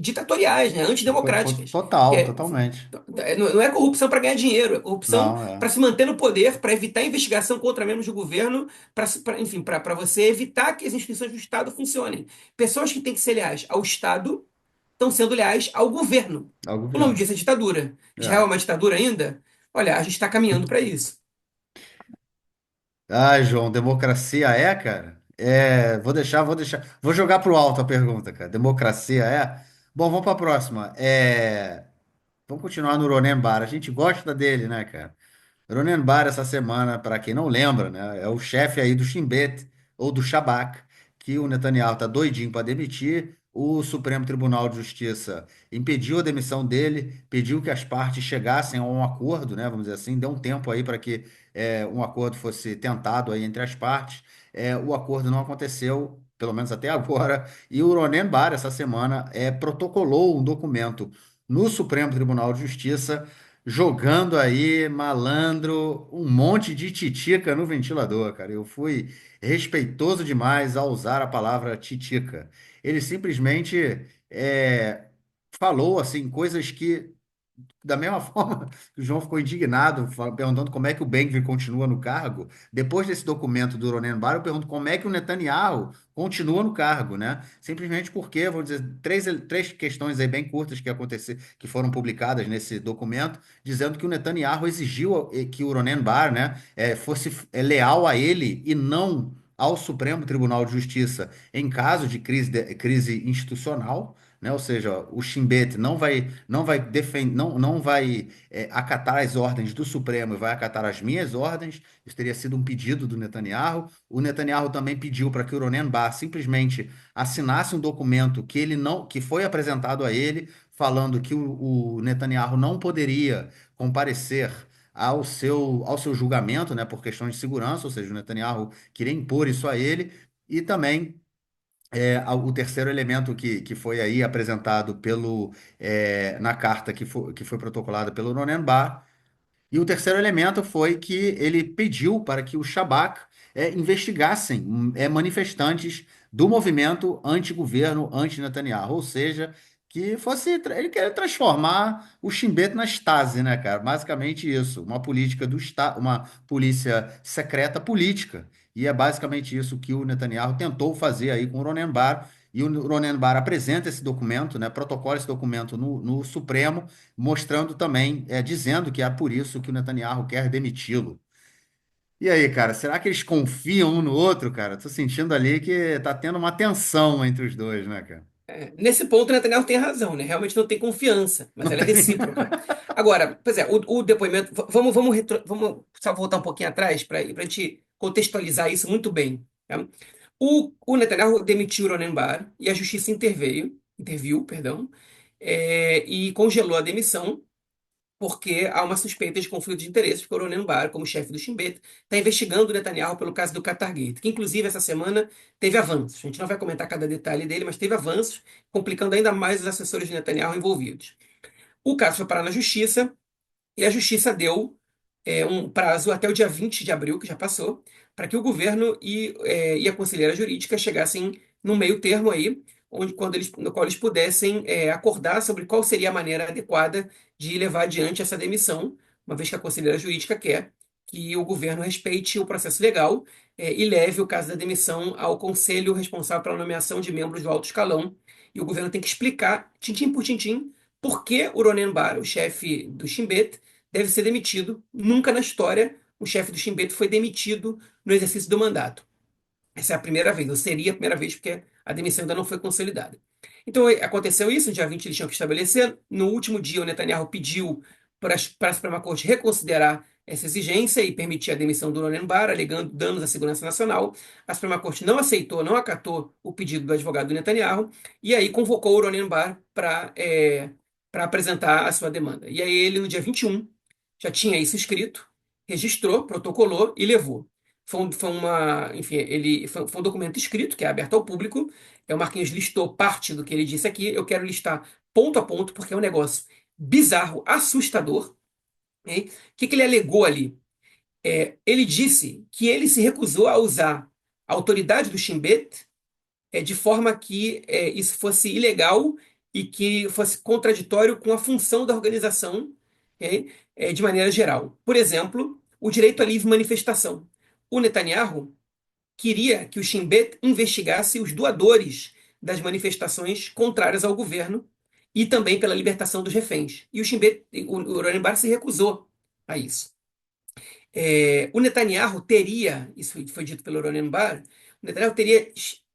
ditatoriais, né? Antidemocráticas. Que Total, é, totalmente. não é corrupção para ganhar dinheiro, é corrupção Não, é. para se manter no poder, para evitar investigação contra membros do governo, enfim, para você evitar que as instituições do Estado funcionem. Pessoas que têm que ser leais ao Estado estão sendo leais ao governo. É o O nome governo. disso é ditadura. Israel é É. uma ditadura ainda? Olha, a gente está caminhando para isso. Ai, João, democracia é, cara? É, vou jogar pro alto a pergunta, cara. Democracia é? Bom, vamos para a próxima. Vamos continuar no Ronen Bar. A gente gosta dele, né, cara? Ronen Bar, essa semana, para quem não lembra, né, é o chefe aí do Shin Bet, ou do Shabak, que o Netanyahu tá doidinho para demitir. O Supremo Tribunal de Justiça impediu a demissão dele, pediu que as partes chegassem a um acordo, né, vamos dizer assim, deu um tempo aí para que um acordo fosse tentado aí entre as partes. O acordo não aconteceu, pelo menos até agora, e o Ronen Bar, essa semana, protocolou um documento no Supremo Tribunal de Justiça jogando aí, malandro, um monte de titica no ventilador, cara. Eu fui respeitoso demais ao usar a palavra titica. Ele simplesmente falou assim coisas que da mesma forma que o João ficou indignado, perguntando como é que o Ben-Gvir continua no cargo, depois desse documento do Ronen Bar, eu pergunto como é que o Netanyahu continua no cargo, né? Simplesmente porque, vou dizer, três questões aí bem curtas que foram publicadas nesse documento, dizendo que o Netanyahu exigiu que o Ronen Bar, né, fosse leal a ele e não ao Supremo Tribunal de Justiça em caso de crise institucional, né? Ou seja, o Shin Bet não vai defender, não vai acatar as ordens do Supremo e vai acatar as minhas ordens. Isso teria sido um pedido do Netanyahu. O Netanyahu também pediu para que o Ronen Bar simplesmente assinasse um documento que ele não, que foi apresentado a ele, falando que o Netanyahu não poderia comparecer ao seu julgamento, né, por questões de segurança, ou seja, o Netanyahu queria impor isso a ele, e também o terceiro elemento que foi aí apresentado na carta que foi protocolada pelo Ronen Bar, e o terceiro elemento foi que ele pediu para que o Shabak investigassem manifestantes do movimento anti-governo, anti-Netanyahu, ou seja, que fosse ele quer transformar o Shin Bet na Stasi, né, cara? Basicamente isso, uma política uma polícia secreta política. E é basicamente isso que o Netanyahu tentou fazer aí com o Ronen Bar. E o Ronen Bar apresenta esse documento, né, protocola esse documento no Supremo, mostrando também, dizendo que é por isso que o Netanyahu quer demiti-lo. E aí, cara, será que eles confiam um no outro, cara? Tô sentindo ali que tá tendo uma tensão entre os dois, né, cara? Nesse ponto, o Netanyahu tem razão, né? Realmente não tem confiança, mas Não ela é tem. recíproca. Agora, pois é, o depoimento. Vamos só voltar um pouquinho atrás para a gente contextualizar isso muito bem. Tá? O Netanyahu demitiu o Ronen Bar e a justiça interviu, perdão, e congelou a demissão porque há uma suspeita de conflito de interesses, porque o Ronen Bar, como chefe do Shin Bet, está investigando o Netanyahu pelo caso do Qatargate, que inclusive essa semana teve avanços. A gente não vai comentar cada detalhe dele, mas teve avanços, complicando ainda mais os assessores de Netanyahu envolvidos. O caso foi parar na justiça, e a justiça deu um prazo até o dia 20 de abril, que já passou, para que o governo e a conselheira jurídica chegassem num meio termo aí, no qual eles pudessem acordar sobre qual seria a maneira adequada de levar adiante essa demissão, uma vez que a conselheira jurídica quer que o governo respeite o processo legal e leve o caso da demissão ao conselho responsável pela nomeação de membros do alto escalão. E o governo tem que explicar, tintim por tintim, por que o Ronen Bar, o chefe do Shin Bet, deve ser demitido. Nunca na história o chefe do Shin Bet foi demitido no exercício do mandato. Essa é a primeira vez, ou seria a primeira vez, porque a demissão ainda não foi consolidada. Então aconteceu isso, no dia 20 eles tinham que estabelecer. No último dia, o Netanyahu pediu para a Suprema Corte reconsiderar essa exigência e permitir a demissão do Ronen Bar, alegando danos à segurança nacional. A Suprema Corte não aceitou, não acatou o pedido do advogado do Netanyahu, e aí convocou o Ronen Bar para apresentar a sua demanda. E aí ele, no dia 21, já tinha isso escrito, registrou, protocolou e levou. Enfim, foi um documento escrito, que é aberto ao público. O Marquinhos listou parte do que ele disse aqui. Eu quero listar ponto a ponto, porque é um negócio bizarro, assustador. Ok? O que ele alegou ali? Ele disse que ele se recusou a usar a autoridade do Shin Bet de forma que isso fosse ilegal e que fosse contraditório com a função da organização, ok? De maneira geral. Por exemplo, o direito à livre manifestação. O Netanyahu queria que o Shin Bet investigasse os doadores das manifestações contrárias ao governo e também pela libertação dos reféns. E o Shin Bet, o Ronen Bar se recusou a isso. O Netanyahu teria, isso foi dito pelo Ronen Bar, o Netanyahu teria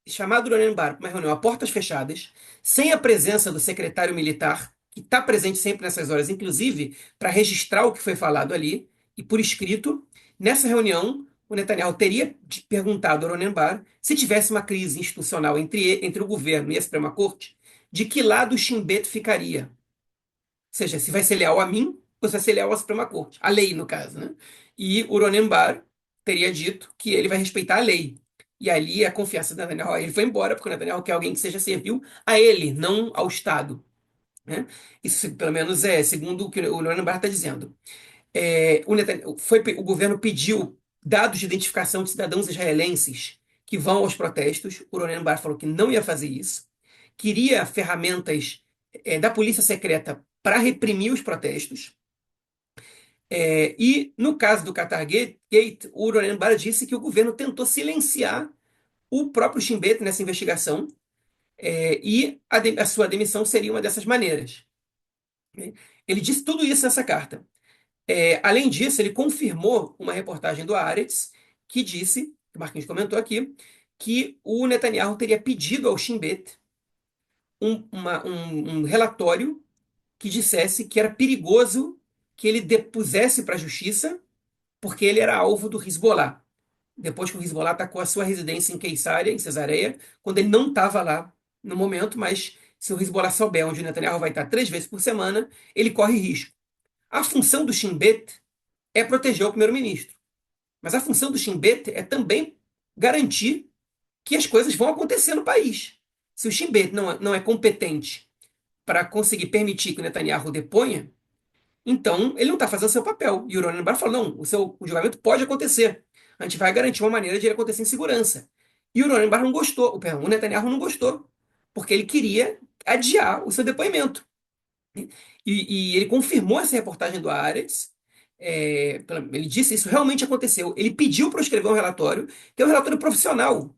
chamado o Ronen Bar para uma reunião a portas fechadas, sem a presença do secretário militar, que está presente sempre nessas horas, inclusive para registrar o que foi falado ali, e por escrito. Nessa reunião, o Netanyahu teria perguntado ao Ronen Bar se tivesse uma crise institucional entre o governo e a Suprema Corte, de que lado o Shin Bet ficaria. Ou seja, se vai ser leal a mim ou se vai ser leal à Suprema Corte. A lei, no caso, né? E o Ronen Bar teria dito que ele vai respeitar a lei. E ali a confiança do Netanyahu, ele foi embora, porque o Netanyahu quer alguém que seja servil a ele, não ao Estado. Né? Isso, pelo menos, é segundo o que o Ronen Bar está dizendo. O governo pediu dados de identificação de cidadãos israelenses que vão aos protestos. O Ronen Bar falou que não ia fazer isso. Queria ferramentas da polícia secreta para reprimir os protestos. E no caso do Qatar Gate, o Ronen Bar disse que o governo tentou silenciar o próprio Shin Bet nessa investigação, e a sua demissão seria uma dessas maneiras. Ele disse tudo isso nessa carta. Além disso, ele confirmou uma reportagem do Haaretz que disse, que o Marquinhos comentou aqui, que o Netanyahu teria pedido ao Shin Bet um relatório que dissesse que era perigoso que ele depusesse para a justiça, porque ele era alvo do Hezbollah. Depois que o Hezbollah atacou a sua residência em Keisaria, em Cesareia, quando ele não estava lá no momento, mas se o Hezbollah souber onde o Netanyahu vai estar 3 vezes por semana, ele corre risco. A função do Shin Bet é proteger o primeiro-ministro. Mas a função do Shin Bet é também garantir que as coisas vão acontecer no país. Se o Shin Bet não é competente para conseguir permitir que o Netanyahu deponha, então ele não está fazendo o seu papel. E o Ronen Bar falou: não, o julgamento pode acontecer. A gente vai garantir uma maneira de ele acontecer em segurança. E o Ronen Bar não gostou, o Netanyahu não gostou, porque ele queria adiar o seu depoimento. E ele confirmou essa reportagem do Haaretz. Ele disse isso realmente aconteceu. Ele pediu para eu escrever um relatório, que é um relatório profissional.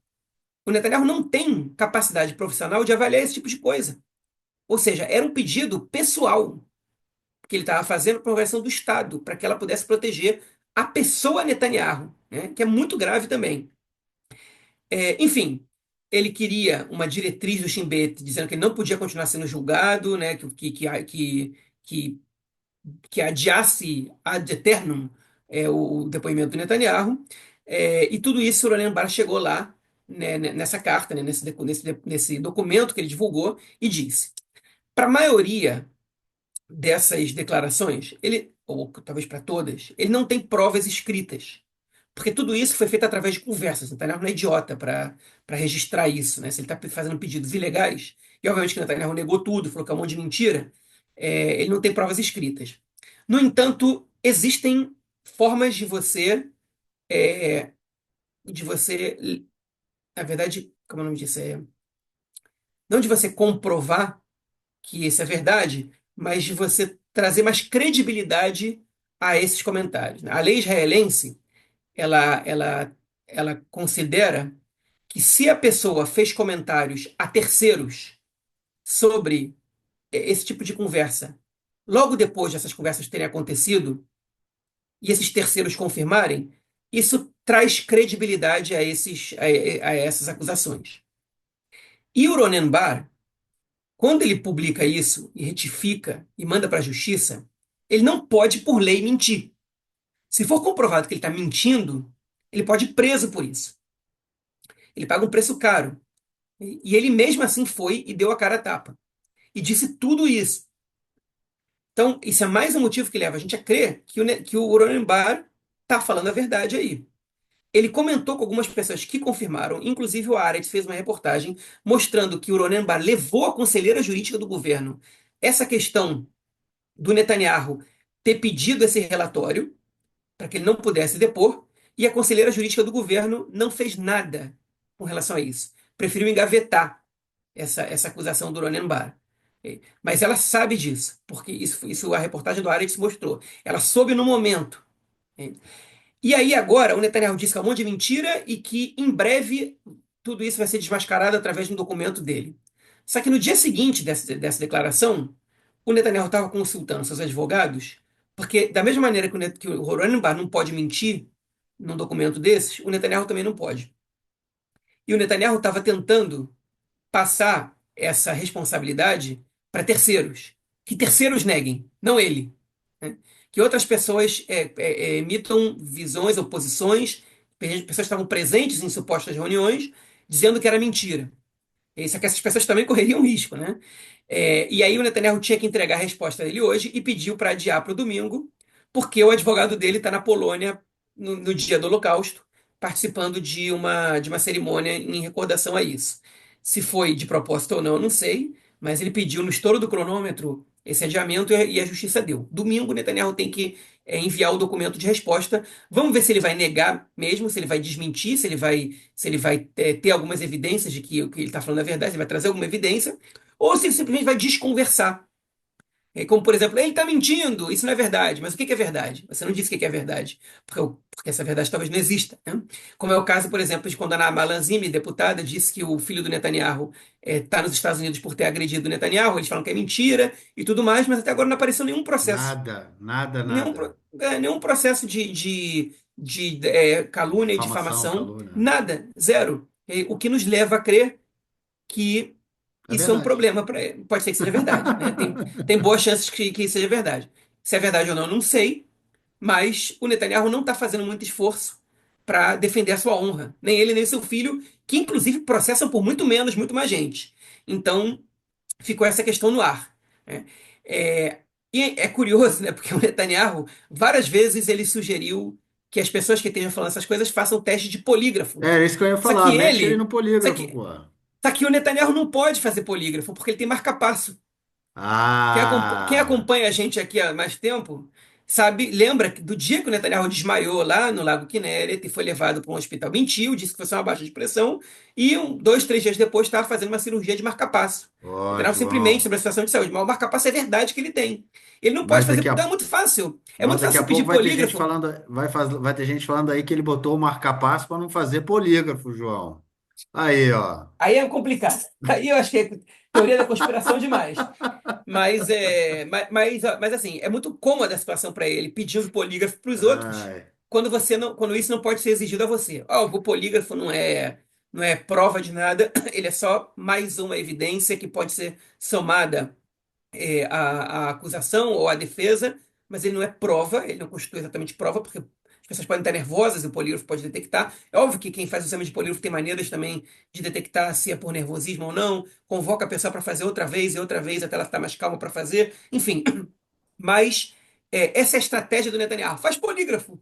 O Netanyahu não tem capacidade profissional de avaliar esse tipo de coisa. Ou seja, era um pedido pessoal que ele estava fazendo para a organização do Estado, para que ela pudesse proteger a pessoa Netanyahu, né, que é muito grave também. Enfim, ele queria uma diretriz do Shin Bet dizendo que ele não podia continuar sendo julgado, né, que, que adiasse ad eternum o depoimento do Netanyahu. E tudo isso o Ronen Bar chegou lá, né, nessa carta, né, nesse documento que ele divulgou, e disse: para a maioria dessas declarações, ou talvez para todas, ele não tem provas escritas. Porque tudo isso foi feito através de conversas. O Netanyahu não é idiota para registrar isso. Né? Se ele está fazendo pedidos ilegais, e obviamente que o Netanyahu negou tudo, falou que é um monte de mentira, ele não tem provas escritas. No entanto, existem formas de você, na verdade, como é o nome disso? Não de você comprovar que isso é verdade, mas de você trazer mais credibilidade a esses comentários. Né? A lei israelense, ela, ela, ela considera que se a pessoa fez comentários a terceiros sobre esse tipo de conversa, logo depois dessas conversas terem acontecido, e esses terceiros confirmarem, isso traz credibilidade a essas acusações. E o Ronen Bar, quando ele publica isso e retifica e manda para a justiça, ele não pode, por lei, mentir. Se for comprovado que ele está mentindo, ele pode ir preso por isso. Ele paga um preço caro. E ele mesmo assim foi e deu a cara a tapa. E disse tudo isso. Então, isso é mais um motivo que leva a gente a crer que o Uraniumbar está falando a verdade aí. Ele comentou com algumas pessoas que confirmaram, inclusive o Arendt fez uma reportagem mostrando que o Uraniumbar levou a conselheira jurídica do governo essa questão do Netanyahu ter pedido esse relatório para que ele não pudesse depor, e a conselheira jurídica do governo não fez nada com relação a isso. Preferiu engavetar essa acusação do Ronenbar. Mas ela sabe disso, porque isso a reportagem do Aretz mostrou. Ela soube no momento. E aí agora o Netanyahu disse que é um monte de mentira e que em breve tudo isso vai ser desmascarado através de um documento dele. Só que no dia seguinte dessa declaração, o Netanyahu estava consultando seus advogados, porque da mesma maneira que o Ronenbar não pode mentir num documento desses, o Netanyahu também não pode. E o Netanyahu estava tentando passar essa responsabilidade para terceiros. Que terceiros neguem, não ele. Né? Que outras pessoas emitam visões ou posições, pessoas estavam presentes em supostas reuniões, dizendo que era mentira. Só que essas pessoas também correriam risco, né? E aí o Netanyahu tinha que entregar a resposta dele hoje e pediu para adiar para o domingo, porque o advogado dele está na Polônia no dia do Holocausto, participando de uma cerimônia em recordação a isso. Se foi de propósito ou não, eu não sei, mas ele pediu no estouro do cronômetro esse adiamento e a justiça deu. Domingo, o Netanyahu tem que enviar o documento de resposta. Vamos ver se ele vai negar mesmo, se ele vai desmentir, se ele vai ter algumas evidências de que o que ele está falando é verdade, se ele vai trazer alguma evidência, ou se ele simplesmente vai desconversar. Como, por exemplo, ele está mentindo, isso não é verdade. Mas o que que é verdade? Você não disse o que que é verdade, porque essa verdade talvez não exista. Né? Como é o caso, por exemplo, de quando a Naama Lanzimi, deputada, disse que o filho do Netanyahu está nos Estados Unidos por ter agredido o Netanyahu. Eles falam que é mentira e tudo mais, mas até agora não apareceu nenhum processo. Nada, nada, Nenhum, nada. nenhum processo de calúnia e Difamação, difamação. calúnia. Nada, zero. O que nos leva a crer que É isso é um verdade. problema para ele. Pode ser que seja verdade, né? Tem boas chances que seja verdade. Se é verdade ou não, não sei, mas o Netanyahu não está fazendo muito esforço para defender a sua honra. Nem ele, nem seu filho, que inclusive processam por muito menos, muito mais gente. Então, ficou essa questão no ar. Né? É, e é curioso, né? Porque o Netanyahu, várias vezes, ele sugeriu que as pessoas que estejam falando essas coisas façam teste de polígrafo. É isso que eu ia Só falar. que Mete ele no ele. Só polígrafo, que, pô. só que o Netanyahu não pode fazer polígrafo, porque ele tem marca-passo. Quem Ah, acompanha a gente aqui há mais tempo sabe, lembra do dia que o Netanyahu desmaiou lá no Lago Kinneret e foi levado para um hospital, mentiu, disse que foi só uma baixa de pressão e 2, 3 dias depois estava fazendo uma cirurgia de marca-passo. O ó, Netanyahu simplesmente João. sobre a situação de saúde, mas o marca-passo é verdade que ele tem. Ele não pode Mas fazer, daqui então a, é muito fácil. É mas muito daqui fácil a você pedir pouco vai ter gente polígrafo. falando, vai ter gente falando aí que ele botou o marca-passo para não fazer polígrafo, João. Aí, ó. Aí é complicado. Aí eu acho que é teoria da conspiração demais. Mas assim, é muito cômoda a situação para ele, pedindo polígrafo para os outros, Ai. quando isso não pode ser exigido a você. Ó, o polígrafo não é prova de nada, ele é só mais uma evidência que pode ser somada à acusação ou à defesa, mas ele não é prova, ele não constitui exatamente prova, porque as pessoas podem estar nervosas e o polígrafo pode detectar. É óbvio que quem faz o exame de polígrafo tem maneiras também de detectar se é por nervosismo ou não, convoca a pessoa para fazer outra vez e outra vez até ela ficar mais calma para fazer, enfim. Mas essa é a estratégia do Netanyahu. Faz polígrafo.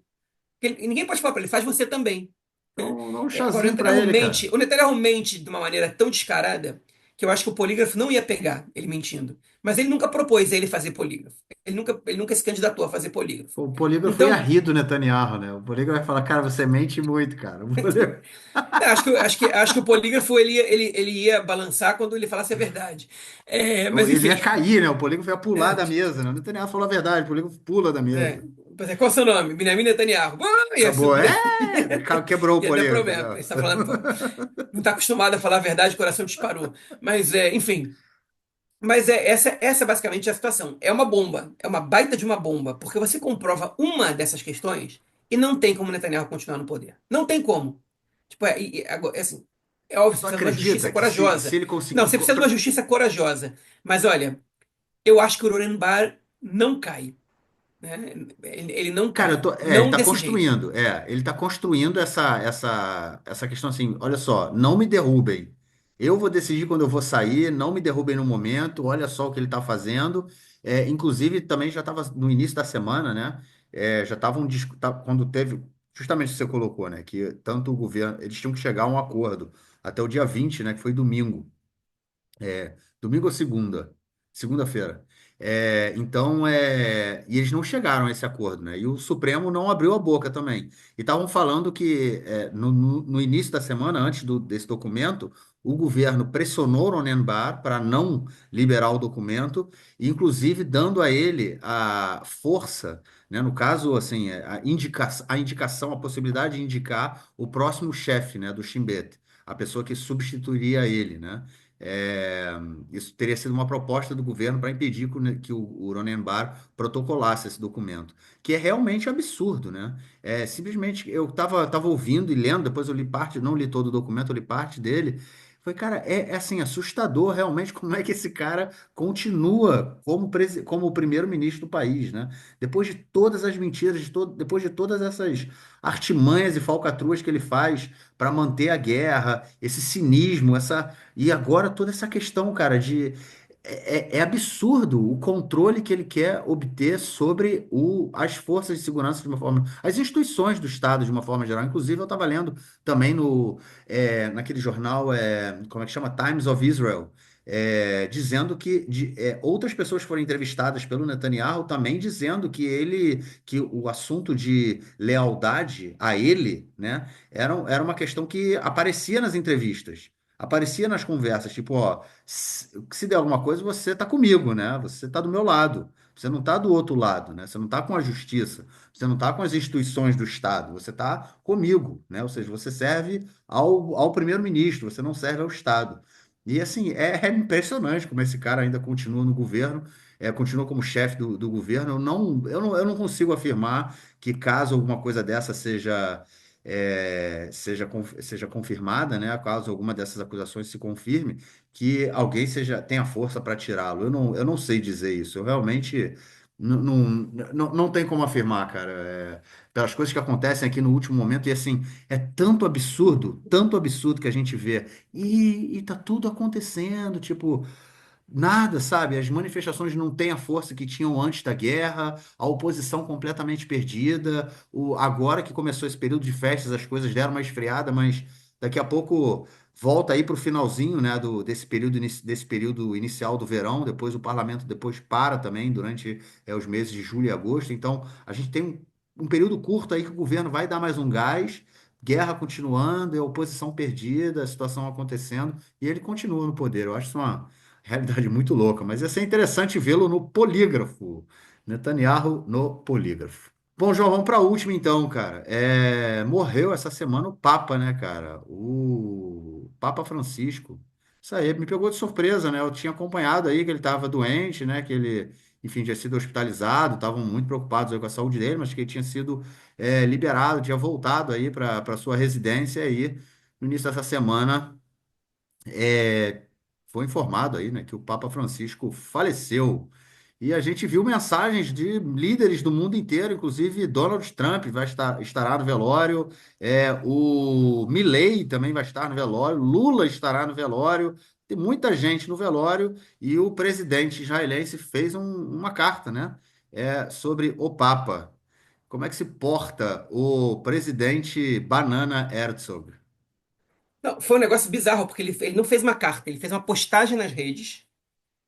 Ninguém pode falar para ele, faz você também. Né? Dá um Agora, chazinho para ele, cara. O Netanyahu mente de uma maneira tão descarada que eu acho que o polígrafo não ia pegar ele mentindo. Mas ele nunca propôs a ele fazer polígrafo. Ele nunca se candidatou a fazer polígrafo. O polígrafo ia Então, rir do Netanyahu, né? O polígrafo vai falar, cara, você mente muito, cara. O polígrafo- acho que o polígrafo ele ia balançar quando ele falasse a verdade. Mas Ele ia enfim. cair, né? O polígrafo ia pular É, da mesa, né? O Netanyahu falou a verdade, o polígrafo pula da é. mesa. Pois é, qual é o seu nome? Benjamin Netanyahu. Acabou. Quebrou o Ia dar polígrafo. problema. Ele está falando, não está acostumado a falar a verdade, o coração disparou. Mas, enfim. Mas essa é basicamente a situação. É uma bomba. É uma baita de uma bomba. Porque você comprova uma dessas questões e não tem como Netanyahu continuar no poder. Não tem como. Tipo, agora, assim, é óbvio, Mas você tu precisa de uma justiça acredita que se corajosa. ele Não, conseguir. você precisa de uma justiça corajosa. Mas olha, eu acho que o Bar não cai. né? Ele não Cara, quer, ele não tá desse jeito. construindo, ele tá construindo essa questão assim, olha só, não me derrubem. Eu vou decidir quando eu vou sair, não me derrubem no momento, olha só o que ele tá fazendo. Inclusive, também já estava no início da semana, né? Já estavam, quando teve, justamente o que você colocou, né? Que tanto o governo, eles tinham que chegar a um acordo até o dia 20, né? Que foi domingo. Domingo ou segunda? Segunda-feira. E eles não chegaram a esse acordo, né? E o Supremo não abriu a boca também. E estavam falando que no início da semana, antes desse documento, o governo pressionou o Ronen Bar para não liberar o documento, inclusive dando a ele a força, né? No caso, assim, a indicação, a possibilidade de indicar o próximo chefe, né, do Shin Bet, a pessoa que substituiria ele, né? É, Isso teria sido uma proposta do governo para impedir que o Ronen Bar protocolasse esse documento, que é realmente absurdo, né? Simplesmente eu tava ouvindo e lendo, depois eu li parte, não li todo o documento, eu li parte dele. Foi, cara, assim, assustador realmente como é que esse cara continua como o primeiro-ministro do país, né? Depois de todas as mentiras, depois de todas essas artimanhas e falcatruas que ele faz para manter a guerra, esse cinismo, e agora toda essa questão, cara, é absurdo o controle que ele quer obter sobre as forças de segurança de uma forma, as instituições do Estado de uma forma geral. Inclusive, eu estava lendo também naquele jornal, como é que chama? Times of Israel. Dizendo que outras pessoas foram entrevistadas pelo Netanyahu também dizendo que o assunto de lealdade a ele, né, era uma questão que aparecia nas entrevistas. Aparecia nas conversas, tipo, ó, se der alguma coisa, você tá comigo, né? Você tá do meu lado. Você não tá do outro lado, né? Você não tá com a justiça, você não tá com as instituições do Estado, você tá comigo, né? Ou seja, você serve ao primeiro-ministro, você não serve ao Estado. E assim, é impressionante como esse cara ainda continua no governo, continua como chefe do governo. Eu não consigo afirmar que caso alguma coisa dessa seja confirmada, né? Caso alguma dessas acusações se confirme, que alguém tenha força para tirá-lo. Eu não sei dizer isso. Eu realmente não tem como afirmar, cara. Pelas coisas que acontecem aqui no último momento, e assim, é tanto absurdo que a gente vê. E tá tudo acontecendo, tipo. Nada, sabe? As manifestações não têm a força que tinham antes da guerra, a oposição completamente perdida. Agora que começou esse período de festas, as coisas deram uma esfriada, mas daqui a pouco volta aí para o finalzinho, né, desse período inicial do verão. Depois o parlamento depois para também durante os meses de julho e agosto. Então a gente tem um período curto aí que o governo vai dar mais um gás. Guerra continuando, a oposição perdida, a situação acontecendo, e ele continua no poder. Eu acho isso uma realidade muito louca, mas ia ser interessante vê-lo no polígrafo. Netanyahu no polígrafo. Bom, João, vamos para a última então, cara. Morreu essa semana o Papa, né, cara? O Papa Francisco. Isso aí me pegou de surpresa, né? Eu tinha acompanhado aí que ele estava doente, né? Que ele, enfim, tinha sido hospitalizado, estavam muito preocupados aí com a saúde dele, mas que ele tinha sido liberado, tinha voltado aí para sua residência aí no início dessa semana é, foi informado aí, né, que o Papa Francisco faleceu. E a gente viu mensagens de líderes do mundo inteiro, inclusive Donald Trump estará no velório, o Milley também vai estar no velório, Lula estará no velório, tem muita gente no velório, e o presidente israelense fez uma carta, né, sobre o Papa. Como é que se porta o presidente Banana Herzog? Não, foi um negócio bizarro, porque ele não fez uma carta, ele fez uma postagem nas redes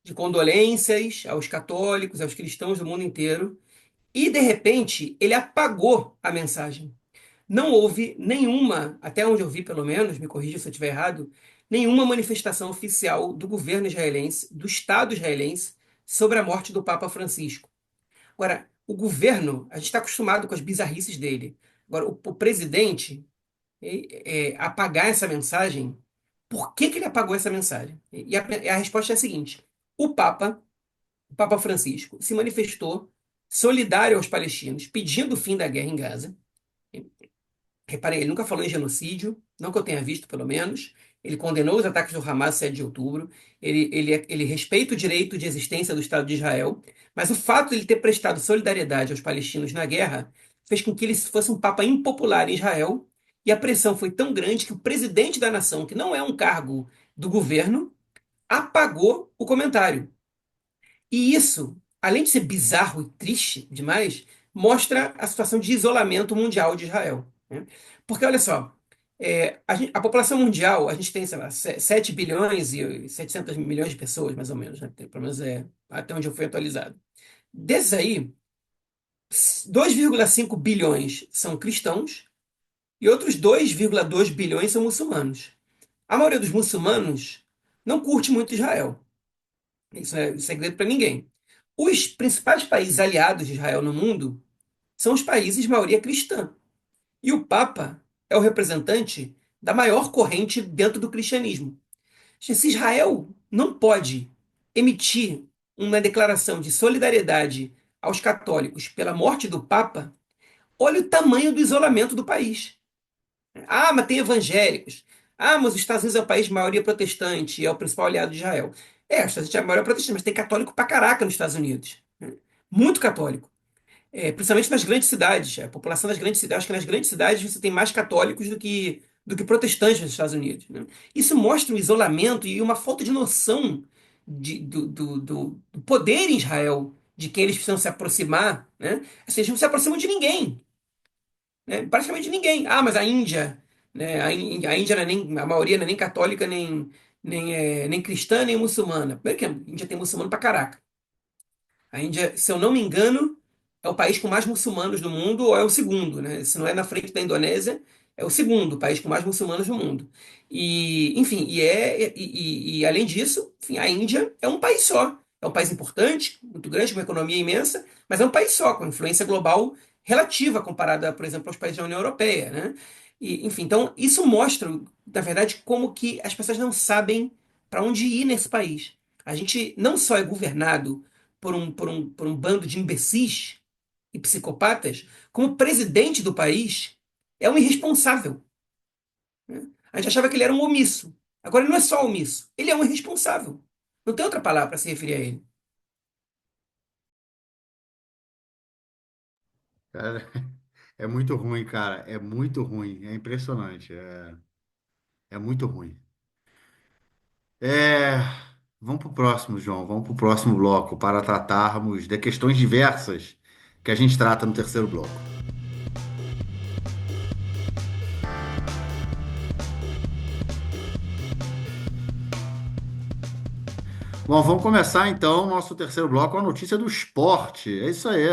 de condolências aos católicos, aos cristãos do mundo inteiro, e de repente ele apagou a mensagem. Não houve nenhuma, até onde eu vi pelo menos, me corrija se eu estiver errado, nenhuma manifestação oficial do governo israelense, do Estado israelense, sobre a morte do Papa Francisco. Agora, o governo, a gente está acostumado com as bizarrices dele. Agora, o presidente apagar essa mensagem, por que que ele apagou essa mensagem? E a resposta é a seguinte: o Papa, o Papa Francisco, se manifestou solidário aos palestinos, pedindo o fim da guerra em Gaza. Reparem, ele nunca falou em genocídio, não que eu tenha visto, pelo menos. ele condenou os ataques do Hamas 7 de outubro, ele respeita o direito de existência do Estado de Israel, mas o fato de ele ter prestado solidariedade aos palestinos na guerra fez com que ele fosse um papa impopular em Israel, e a pressão foi tão grande que o presidente da nação, que não é um cargo do governo, apagou o comentário. E isso, além de ser bizarro e triste demais, mostra a situação de isolamento mundial de Israel, né? Porque, olha só, a população mundial, a gente tem, sei lá, 7 bilhões e 700 milhões de pessoas, mais ou menos, né? Pelo menos é até onde eu fui atualizado. Desses aí, 2,5 bilhões são cristãos e outros 2,2 bilhões são muçulmanos. A maioria dos muçulmanos não curte muito Israel. Isso é segredo para ninguém. Os principais países aliados de Israel no mundo são os países de maioria cristã. E o Papa é o representante da maior corrente dentro do cristianismo. Se Israel não pode emitir uma declaração de solidariedade aos católicos pela morte do Papa, olha o tamanho do isolamento do país. Ah, mas tem evangélicos. Ah, mas os Estados Unidos é um país de maioria protestante e é o principal aliado de Israel. É, os Estados Unidos é a maioria protestante, mas tem católico pra caraca nos Estados Unidos, né? Muito católico. Principalmente nas grandes cidades. A população das grandes cidades, acho que nas grandes cidades você tem mais católicos do que protestantes nos Estados Unidos, né? Isso mostra um isolamento e uma falta de noção do poder em Israel, de quem eles precisam se aproximar, né? Assim, eles não se aproximam de ninguém, né? Praticamente ninguém. Ah, mas a Índia, né? A Índia não é nem, a maioria não é nem católica, nem cristã, nem muçulmana. Primeiro que a Índia tem muçulmano pra caraca. A Índia, se eu não me engano, é o país com mais muçulmanos do mundo, ou é o segundo, né? Se não é na frente da Indonésia, é o segundo país com mais muçulmanos do mundo. E, enfim, e além disso, enfim, a Índia é um país só. É um país importante, muito grande, com uma economia imensa, mas é um país só, com influência global relativa comparada, por exemplo, aos países da União Europeia, né? E, enfim, então isso mostra, na verdade, como que as pessoas não sabem para onde ir nesse país. A gente não só é governado por um bando de imbecis e psicopatas, como presidente do país, é um irresponsável, né? A gente achava que ele era um omisso. Agora ele não é só omisso, ele é um irresponsável. Não tem outra palavra para se referir a ele. Cara, é muito ruim, cara. É muito ruim. É impressionante. É muito ruim. É, vamos para o próximo, João. Vamos para o próximo bloco para tratarmos de questões diversas que a gente trata no terceiro bloco. Bom, vamos começar então o nosso terceiro bloco com a notícia do esporte. É isso aí.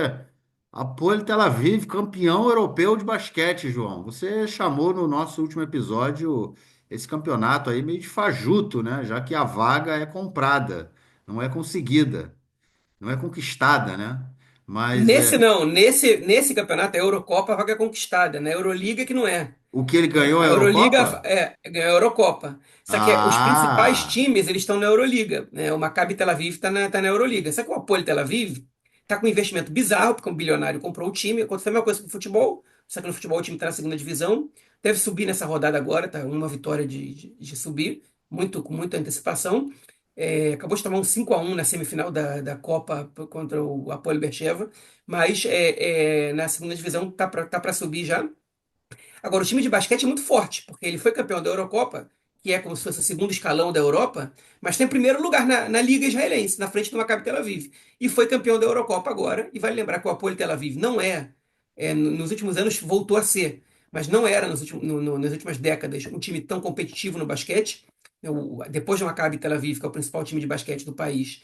Apoel Tel Aviv, campeão europeu de basquete, João. Você chamou no nosso último episódio esse campeonato aí meio de fajuto, né? Já que a vaga é comprada, não é conseguida, não é conquistada, né? Mas Nesse não, nesse campeonato, a Eurocopa, a vaga é conquistada, na Euroliga que não é. o que ele Né? ganhou é A a Euroliga Eurocopa? ganhou a Eurocopa. Só que os principais Ah, times eles estão na Euroliga, né? O Maccabi Tel Aviv está na Euroliga. Só que o Apoel Tel Aviv está com um investimento bizarro, porque um bilionário comprou o time. Aconteceu a mesma coisa com o futebol, só que no futebol o time está na segunda divisão. Deve subir nessa rodada agora, tá uma vitória de subir, com muita antecipação. Acabou de tomar um 5-1 na semifinal da Copa contra o Apoel Beersheva, mas na segunda divisão tá para subir já. Agora, o time de basquete é muito forte, porque ele foi campeão da Eurocopa, que é como se fosse o segundo escalão da Europa, mas tem primeiro lugar na Liga Israelense, na frente do Maccabi Tel Aviv. E foi campeão da Eurocopa agora. E vale lembrar que o Apoel Tel Aviv não nos últimos anos voltou a ser, mas não era nas últimas décadas um time tão competitivo no basquete. Depois do Maccabi Tel Aviv, que é o principal time de basquete do país,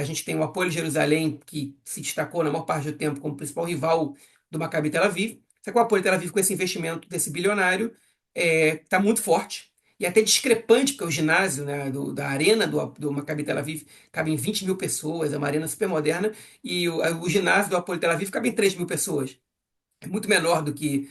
a gente tem o Apoel Jerusalém, que se destacou na maior parte do tempo como principal rival do Maccabi Tel Aviv. Só que o Apoio Tel Aviv, com esse investimento desse bilionário, está muito forte e até discrepante, porque o ginásio, né, da arena do Maccabi Tel Aviv cabe em 20 mil pessoas, é uma arena super moderna, e o ginásio do Apoio Tel Aviv cabe em 3 mil pessoas. É muito menor do que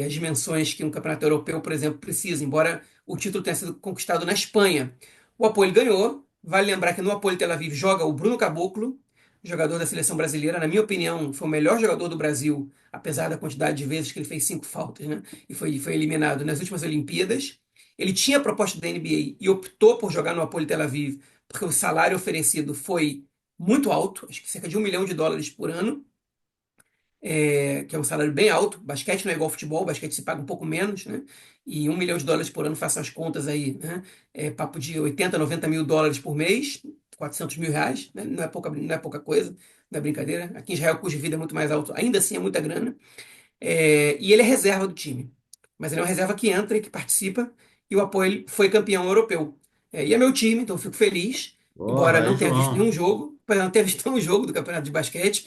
as dimensões que um campeonato europeu, por exemplo, precisa, embora o título tenha sido conquistado na Espanha. O Apoel ganhou. Vale lembrar que no Apoel Tel Aviv joga o Bruno Caboclo, jogador da seleção brasileira. Na minha opinião, foi o melhor jogador do Brasil, apesar da quantidade de vezes que ele fez 5 faltas, né? E foi eliminado nas últimas Olimpíadas. Ele tinha a proposta da NBA e optou por jogar no Apoel Tel Aviv, porque o salário oferecido foi muito alto, acho que cerca de US$ 1 milhão por ano, que é um salário bem alto. Basquete não é igual ao futebol, basquete se paga um pouco menos, né? E US$ 1 milhão por ano, faça as contas aí, né? É papo de 80, 90 mil dólares por mês, R$ 400 mil, né? Não é pouca coisa, não é brincadeira. Aqui em Israel o custo de vida é muito mais alto, ainda assim é muita grana. E ele é reserva do time. Mas ele é uma reserva que entra e que participa, e o Apoel foi campeão europeu. E é meu time, então eu fico feliz, embora Porra, aí, não tenha visto nenhum João. jogo, apesar de não ter visto nenhum jogo do campeonato de basquete.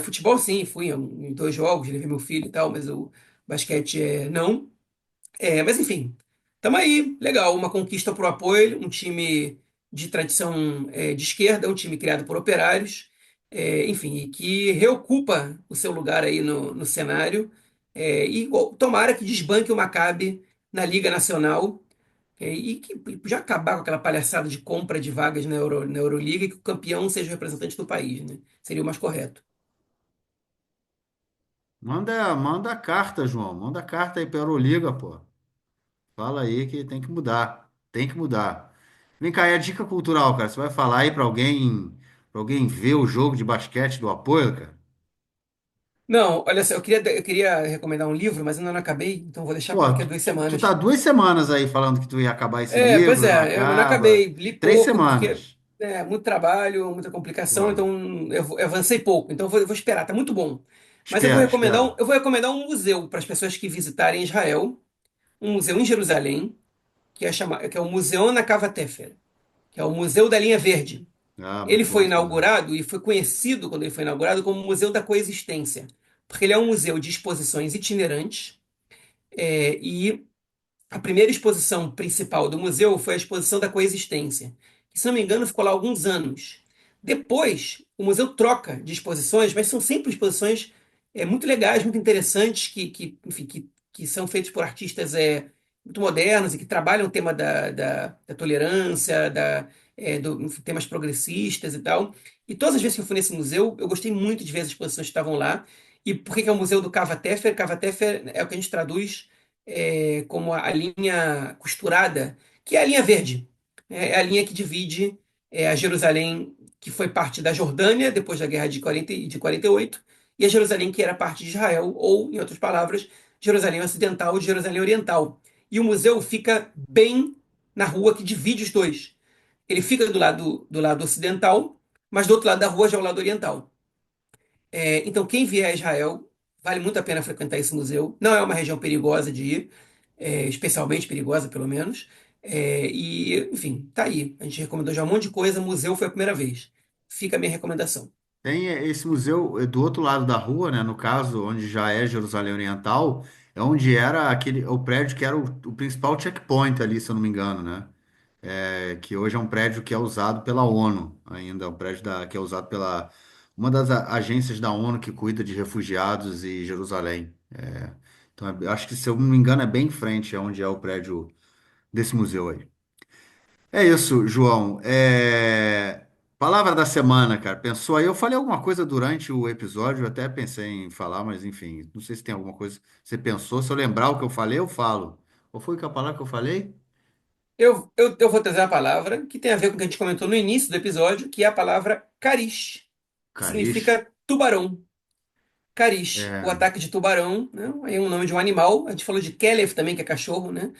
Futebol, sim, fui em 2 jogos, levei meu filho e tal, mas o basquete não. Mas enfim, tamo aí, legal, uma conquista pro Apoel, um time de tradição de esquerda, um time criado por operários, enfim, e que reocupa o seu lugar aí no cenário, tomara que desbanque o Maccabi na Liga Nacional, e que já acabar com aquela palhaçada de compra de vagas na Euroliga e que o campeão seja o representante do país, né? Seria o mais correto. Manda carta, João. Manda carta aí para a Euroliga, pô. Fala aí que tem que mudar. Tem que mudar. Vem cá, e a dica cultural, cara? Você vai falar aí para alguém ver o jogo de basquete do Apoio, cara? Não, olha só, eu queria recomendar um livro, mas ainda não acabei, então vou deixar Pô, para daqui a duas tu tá semanas. 2 semanas aí falando que tu ia acabar esse Pois livro, não é, eu não acabei, acaba. li 3 pouco, porque semanas. muito trabalho, muita complicação, Pô, então eu avancei pouco, então eu vou esperar, tá muito bom. Mas eu vou espera, recomendar espera. um, eu vou recomendar um museu para as pessoas que visitarem Israel, um museu em Jerusalém, que é o Museu na Cava Tefer, que é o Museu da Linha Verde. Ah, Ele muito foi bom também. inaugurado e foi conhecido quando ele foi inaugurado como Museu da Coexistência, porque ele é um museu de exposições itinerantes, e a primeira exposição principal do museu foi a exposição da coexistência, que, se não me engano, ficou lá alguns anos. Depois, o museu troca de exposições, mas são sempre exposições muito legais, muito interessantes, enfim, que são feitas por artistas muito modernos e que trabalham o tema da tolerância, enfim, temas progressistas e tal. E todas as vezes que eu fui nesse museu, eu gostei muito de ver as exposições que estavam lá. E por que que é o Museu do Cava Tefer? Cava Tefer é o que a gente traduz como a linha costurada, que é a linha verde. É a linha que divide a Jerusalém, que foi parte da Jordânia depois da Guerra de 48, e a Jerusalém que era parte de Israel, ou, em outras palavras, Jerusalém Ocidental e Jerusalém Oriental. E o museu fica bem na rua que divide os dois. Ele fica do lado ocidental, mas do outro lado da rua já é o lado oriental. Então, quem vier a Israel, vale muito a pena frequentar esse museu. Não é uma região perigosa de ir, especialmente perigosa, pelo menos. Enfim, tá aí. A gente recomendou já um monte de coisa. Museu foi a primeira vez. Fica a minha recomendação. Tem esse museu do outro lado da rua, né? No caso, onde já é Jerusalém Oriental, é onde era o prédio que era o principal checkpoint ali, se eu não me engano, né? Que hoje é um prédio que é usado pela ONU ainda, um prédio que é usado pela uma das agências da ONU que cuida de refugiados e Jerusalém. Então, eu acho que, se eu não me engano, é bem em frente, é onde é o prédio desse museu aí. É isso, João. Palavra da semana, cara. Pensou aí? Eu falei alguma coisa durante o episódio, eu até pensei em falar, mas enfim, não sei se tem alguma coisa que você pensou. Se eu lembrar o que eu falei, eu falo. Qual foi que a palavra que eu falei? Eu vou trazer uma palavra que tem a ver com o que a gente comentou no início do episódio, que é a palavra cariz, que Cariz. significa tubarão. Cariz, o É, ataque de tubarão, né? É um nome de um animal. A gente falou de Kelev também, que é cachorro, né?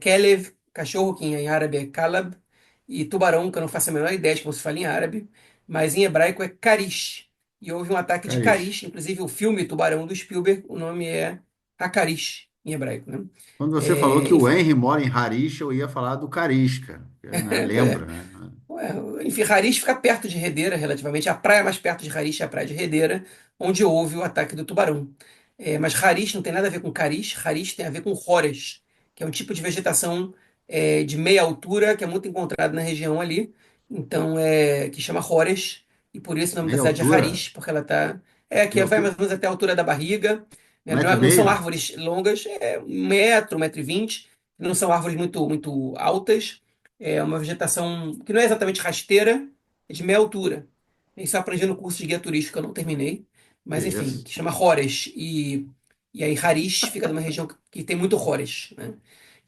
Kelev, cachorro, que em árabe é Kalab, e tubarão, que eu não faço a menor ideia de como se fala em árabe, mas em hebraico é Cariz. E houve um ataque de cariz. Cariz, inclusive o filme Tubarão do Spielberg, o nome é Hakarish, em hebraico, né? Quando você falou que o Enfim, Henry mora em Harish, eu ia falar do Cariz, cara. Né? Lembra, né? Enfim, Harish fica perto de Redeira, relativamente. A praia mais perto de Harish é a praia de Redeira, onde houve o ataque do tubarão. Mas Harish não tem nada a ver com Carish, Harish tem a ver com Horus, que é um tipo de vegetação de meia altura que é muito encontrado na região ali, então que chama Horus, e por isso o nome da Meia cidade é altura? Harish, porque ela está. Que Meia vai altura? mais ou menos até a altura da barriga, Um né? metro e Não são meio? árvores longas, 1 metro, 1,20 m, não são árvores muito, muito altas. É uma vegetação que não é exatamente rasteira, é de meia altura. Isso eu aprendi no curso de guia turístico, que eu não terminei, Que mas enfim, isso? que chama Horés. E aí Harish fica numa região que tem muito Horés, né?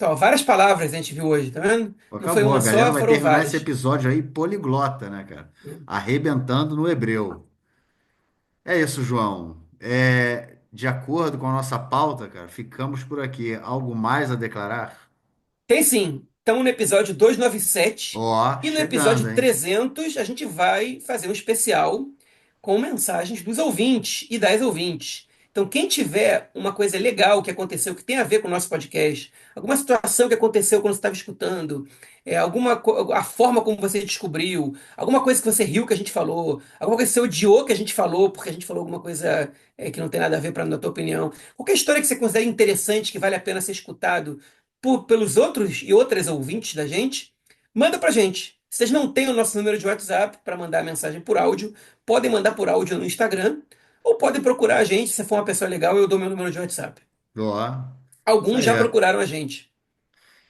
Então, várias palavras a gente viu hoje, tá vendo? Não foi Acabou, uma a galera só, vai foram terminar esse várias. episódio aí poliglota, né, cara? Arrebentando no hebreu. É isso, João. De acordo com a nossa pauta, cara, ficamos por aqui. Algo mais a declarar? Tem sim. Estamos no episódio 297 Ó, e no episódio chegando, hein? 300 a gente vai fazer um especial com mensagens dos ouvintes e das ouvintes. Então, quem tiver uma coisa legal que aconteceu, que tem a ver com o nosso podcast, alguma situação que aconteceu quando você estava escutando, a forma como você descobriu, alguma coisa que você riu que a gente falou, alguma coisa que você odiou que a gente falou, porque a gente falou alguma coisa que não tem nada a ver na tua opinião, qualquer história que você considere interessante, que vale a pena ser escutado pelos outros e outras ouvintes da gente, manda pra gente. Se vocês não têm o nosso número de WhatsApp para mandar mensagem por áudio, podem mandar por áudio no Instagram ou podem procurar a gente. Se for uma pessoa legal, eu dou meu número de WhatsApp. Ó, isso Alguns aí. já procuraram a gente.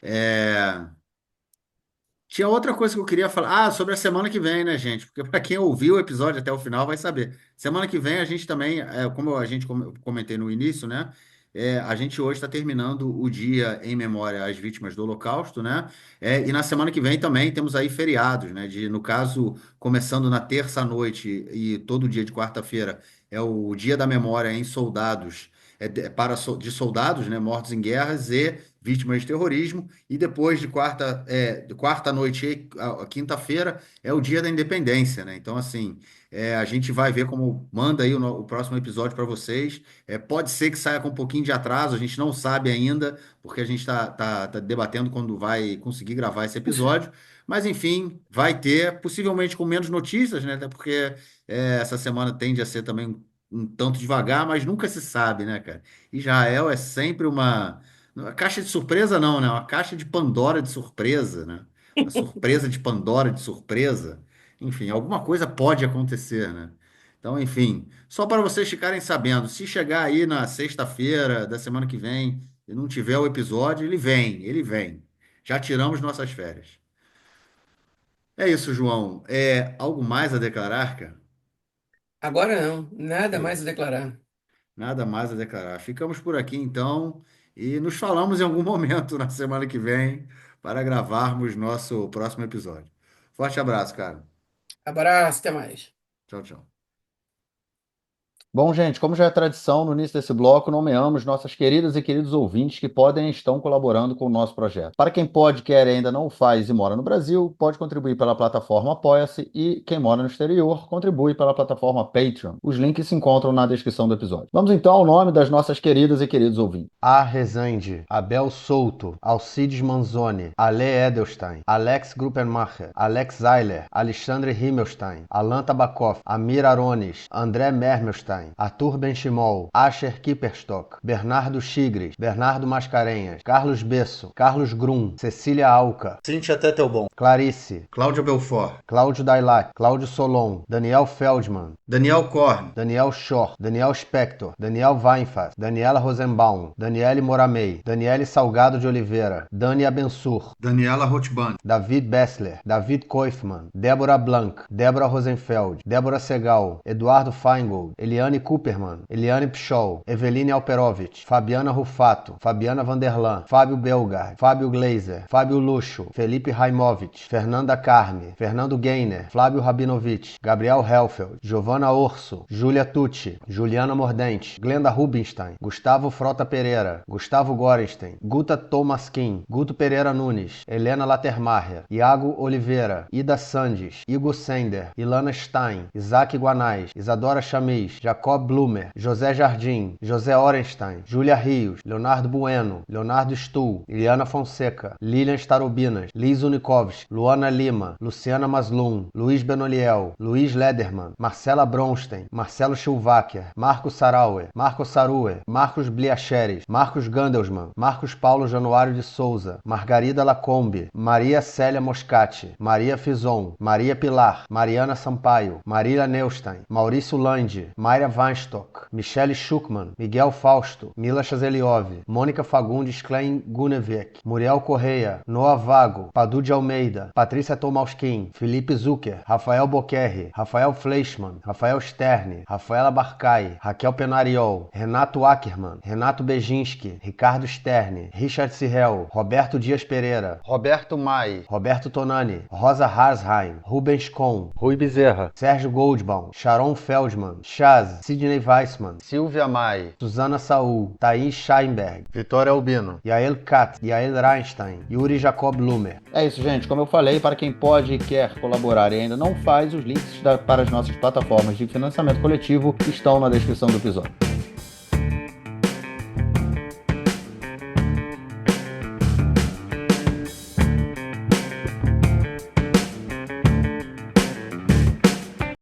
É, Tinha outra coisa que eu queria falar. Ah, sobre a semana que vem, né, gente? Porque para quem ouviu o episódio até o final vai saber. Semana que vem a gente também, como a gente comentei no início, né? A gente hoje está terminando o dia em memória às vítimas do Holocausto, né? E na semana que vem também temos aí feriados, né? No caso, começando na terça-noite e todo dia de quarta-feira é o Dia da Memória em Soldados, de soldados, né? Mortos em guerras e vítimas de terrorismo. E depois de quarta noite e a quinta-feira é o dia da independência, né? Então, assim, a gente vai ver como manda aí o próximo episódio para vocês. Pode ser que saia com um pouquinho de atraso, a gente não sabe ainda, porque a gente está debatendo quando vai conseguir gravar esse episódio. Mas, enfim, vai ter, possivelmente com menos notícias, né? Até porque essa semana tende a ser também um tanto devagar, mas nunca se sabe, né, cara? Israel é sempre uma caixa de surpresa não, né? Uma caixa de Pandora de surpresa, né? Uma surpresa de Pandora de surpresa. Enfim, alguma coisa pode acontecer, né? Então, enfim, só para vocês ficarem sabendo, se chegar aí na sexta-feira da semana que vem e não tiver o episódio, ele vem, ele vem. Já tiramos nossas férias. É isso, João. Algo mais a declarar, cara? Agora não, nada É mais a isso. declarar. Nada mais a declarar. Ficamos por aqui então e nos falamos em algum momento na semana que vem para gravarmos nosso próximo episódio. Forte abraço, cara. Abraço, até mais. Tchau, tchau. Bom, gente, como já é tradição, no início desse bloco, nomeamos nossas queridas e queridos ouvintes que podem e estão colaborando com o nosso projeto. Para quem pode, quer e ainda não o faz e mora no Brasil, pode contribuir pela plataforma Apoia-se e quem mora no exterior, contribui pela plataforma Patreon. Os links se encontram na descrição do episódio. Vamos então ao nome das nossas queridas e queridos ouvintes. A. Rezende, Abel Souto, Alcides Manzoni, Ale Edelstein, Alex Gruppenmacher, Alex Zeiler, Alexandre Himmelstein, Alan Tabakoff, Amir Arones, André Mermelstein, Arthur Benchimol, Asher Kipperstock, Bernardo Chigres, Bernardo Mascarenhas, Carlos Besso, Carlos Grum, Cecília Alca, Cíntia Tetelbon, Clarice, Cláudio Belfort, Cláudio Dailac, Cláudio Solon, Daniel Feldman, Daniel Korn, Daniel Schor, Daniel Spector, Daniel Weinfass, Daniela Rosenbaum, Daniele Moramei, Daniele Salgado de Oliveira, Dani Abensur, Daniela Rothband, David Bessler, David Koifman, Débora Blanc, Débora Rosenfeld, Débora Segal, Eduardo Feingold, Eliane Cooperman, Eliane Pichol, Eveline Alperovitch, Fabiana Rufato, Fabiana Vanderlan, Fábio Belgar, Fábio Gleiser, Fábio Luxo, Felipe Raimovich, Fernanda Carme, Fernando Gainer, Flávio Rabinovich, Gabriel Helfeld, Giovanna Orso, Júlia Tucci, Juliana Mordente, Glenda Rubinstein, Gustavo Frota Pereira, Gustavo Gorenstein, Guta Tomaskin, Guto Pereira Nunes, Helena Latermarria, Iago Oliveira, Ida Sandes, Igor Sender, Ilana Stein, Isaac Guanais, Isadora Chamis, Jacob Blumer, José Jardim, José Orenstein, Júlia Rios, Leonardo Bueno, Leonardo Stuhl, Iliana Fonseca, Lilian Starobinas, Liz Unikovsky, Luana Lima, Luciana Maslum, Luiz Benoliel, Luiz Lederman, Marcela Bronstein, Marcelo Schulwacker, Marcos Sarauer, Marcos Saruer, Marcos Bliacheres, Marcos Gandelsman, Marcos Paulo Januário de Souza, Margarida Lacombe, Maria Célia Moscati, Maria Fison, Maria Pilar, Mariana Sampaio, Marília Neustein, Maurício Lande, Mayra Weinstock, Michele Schuckmann, Miguel Fausto, Mila Chazeliov, Mônica Fagundes Klein Gunevec, Muriel Correia, Noah Vago, Padu de Almeida, Patrícia Tomalskin, Felipe Zucker, Rafael Boquerri, Rafael Fleischmann, Rafael Sterne, Rafaela Barcai, Raquel Penariol, Renato Ackermann, Renato Bejinski, Ricardo Sterne, Richard Cirrel, Roberto Dias Pereira, Roberto Mai, Roberto Tonani, Rosa Harsheim, Rubens Kohn, Rui Bezerra, Sérgio Goldbaum, Sharon Feldman, Chaz, Sidney Weissman, Silvia Mai, Susana Saul, Thaís Scheinberg, Vitória Albino, Yael Katz, Yael Reinstein, Yuri Jacob Lumer. É isso, gente. Como eu falei, para quem pode e quer colaborar e ainda não faz, os links para as nossas plataformas de financiamento coletivo estão na descrição do episódio.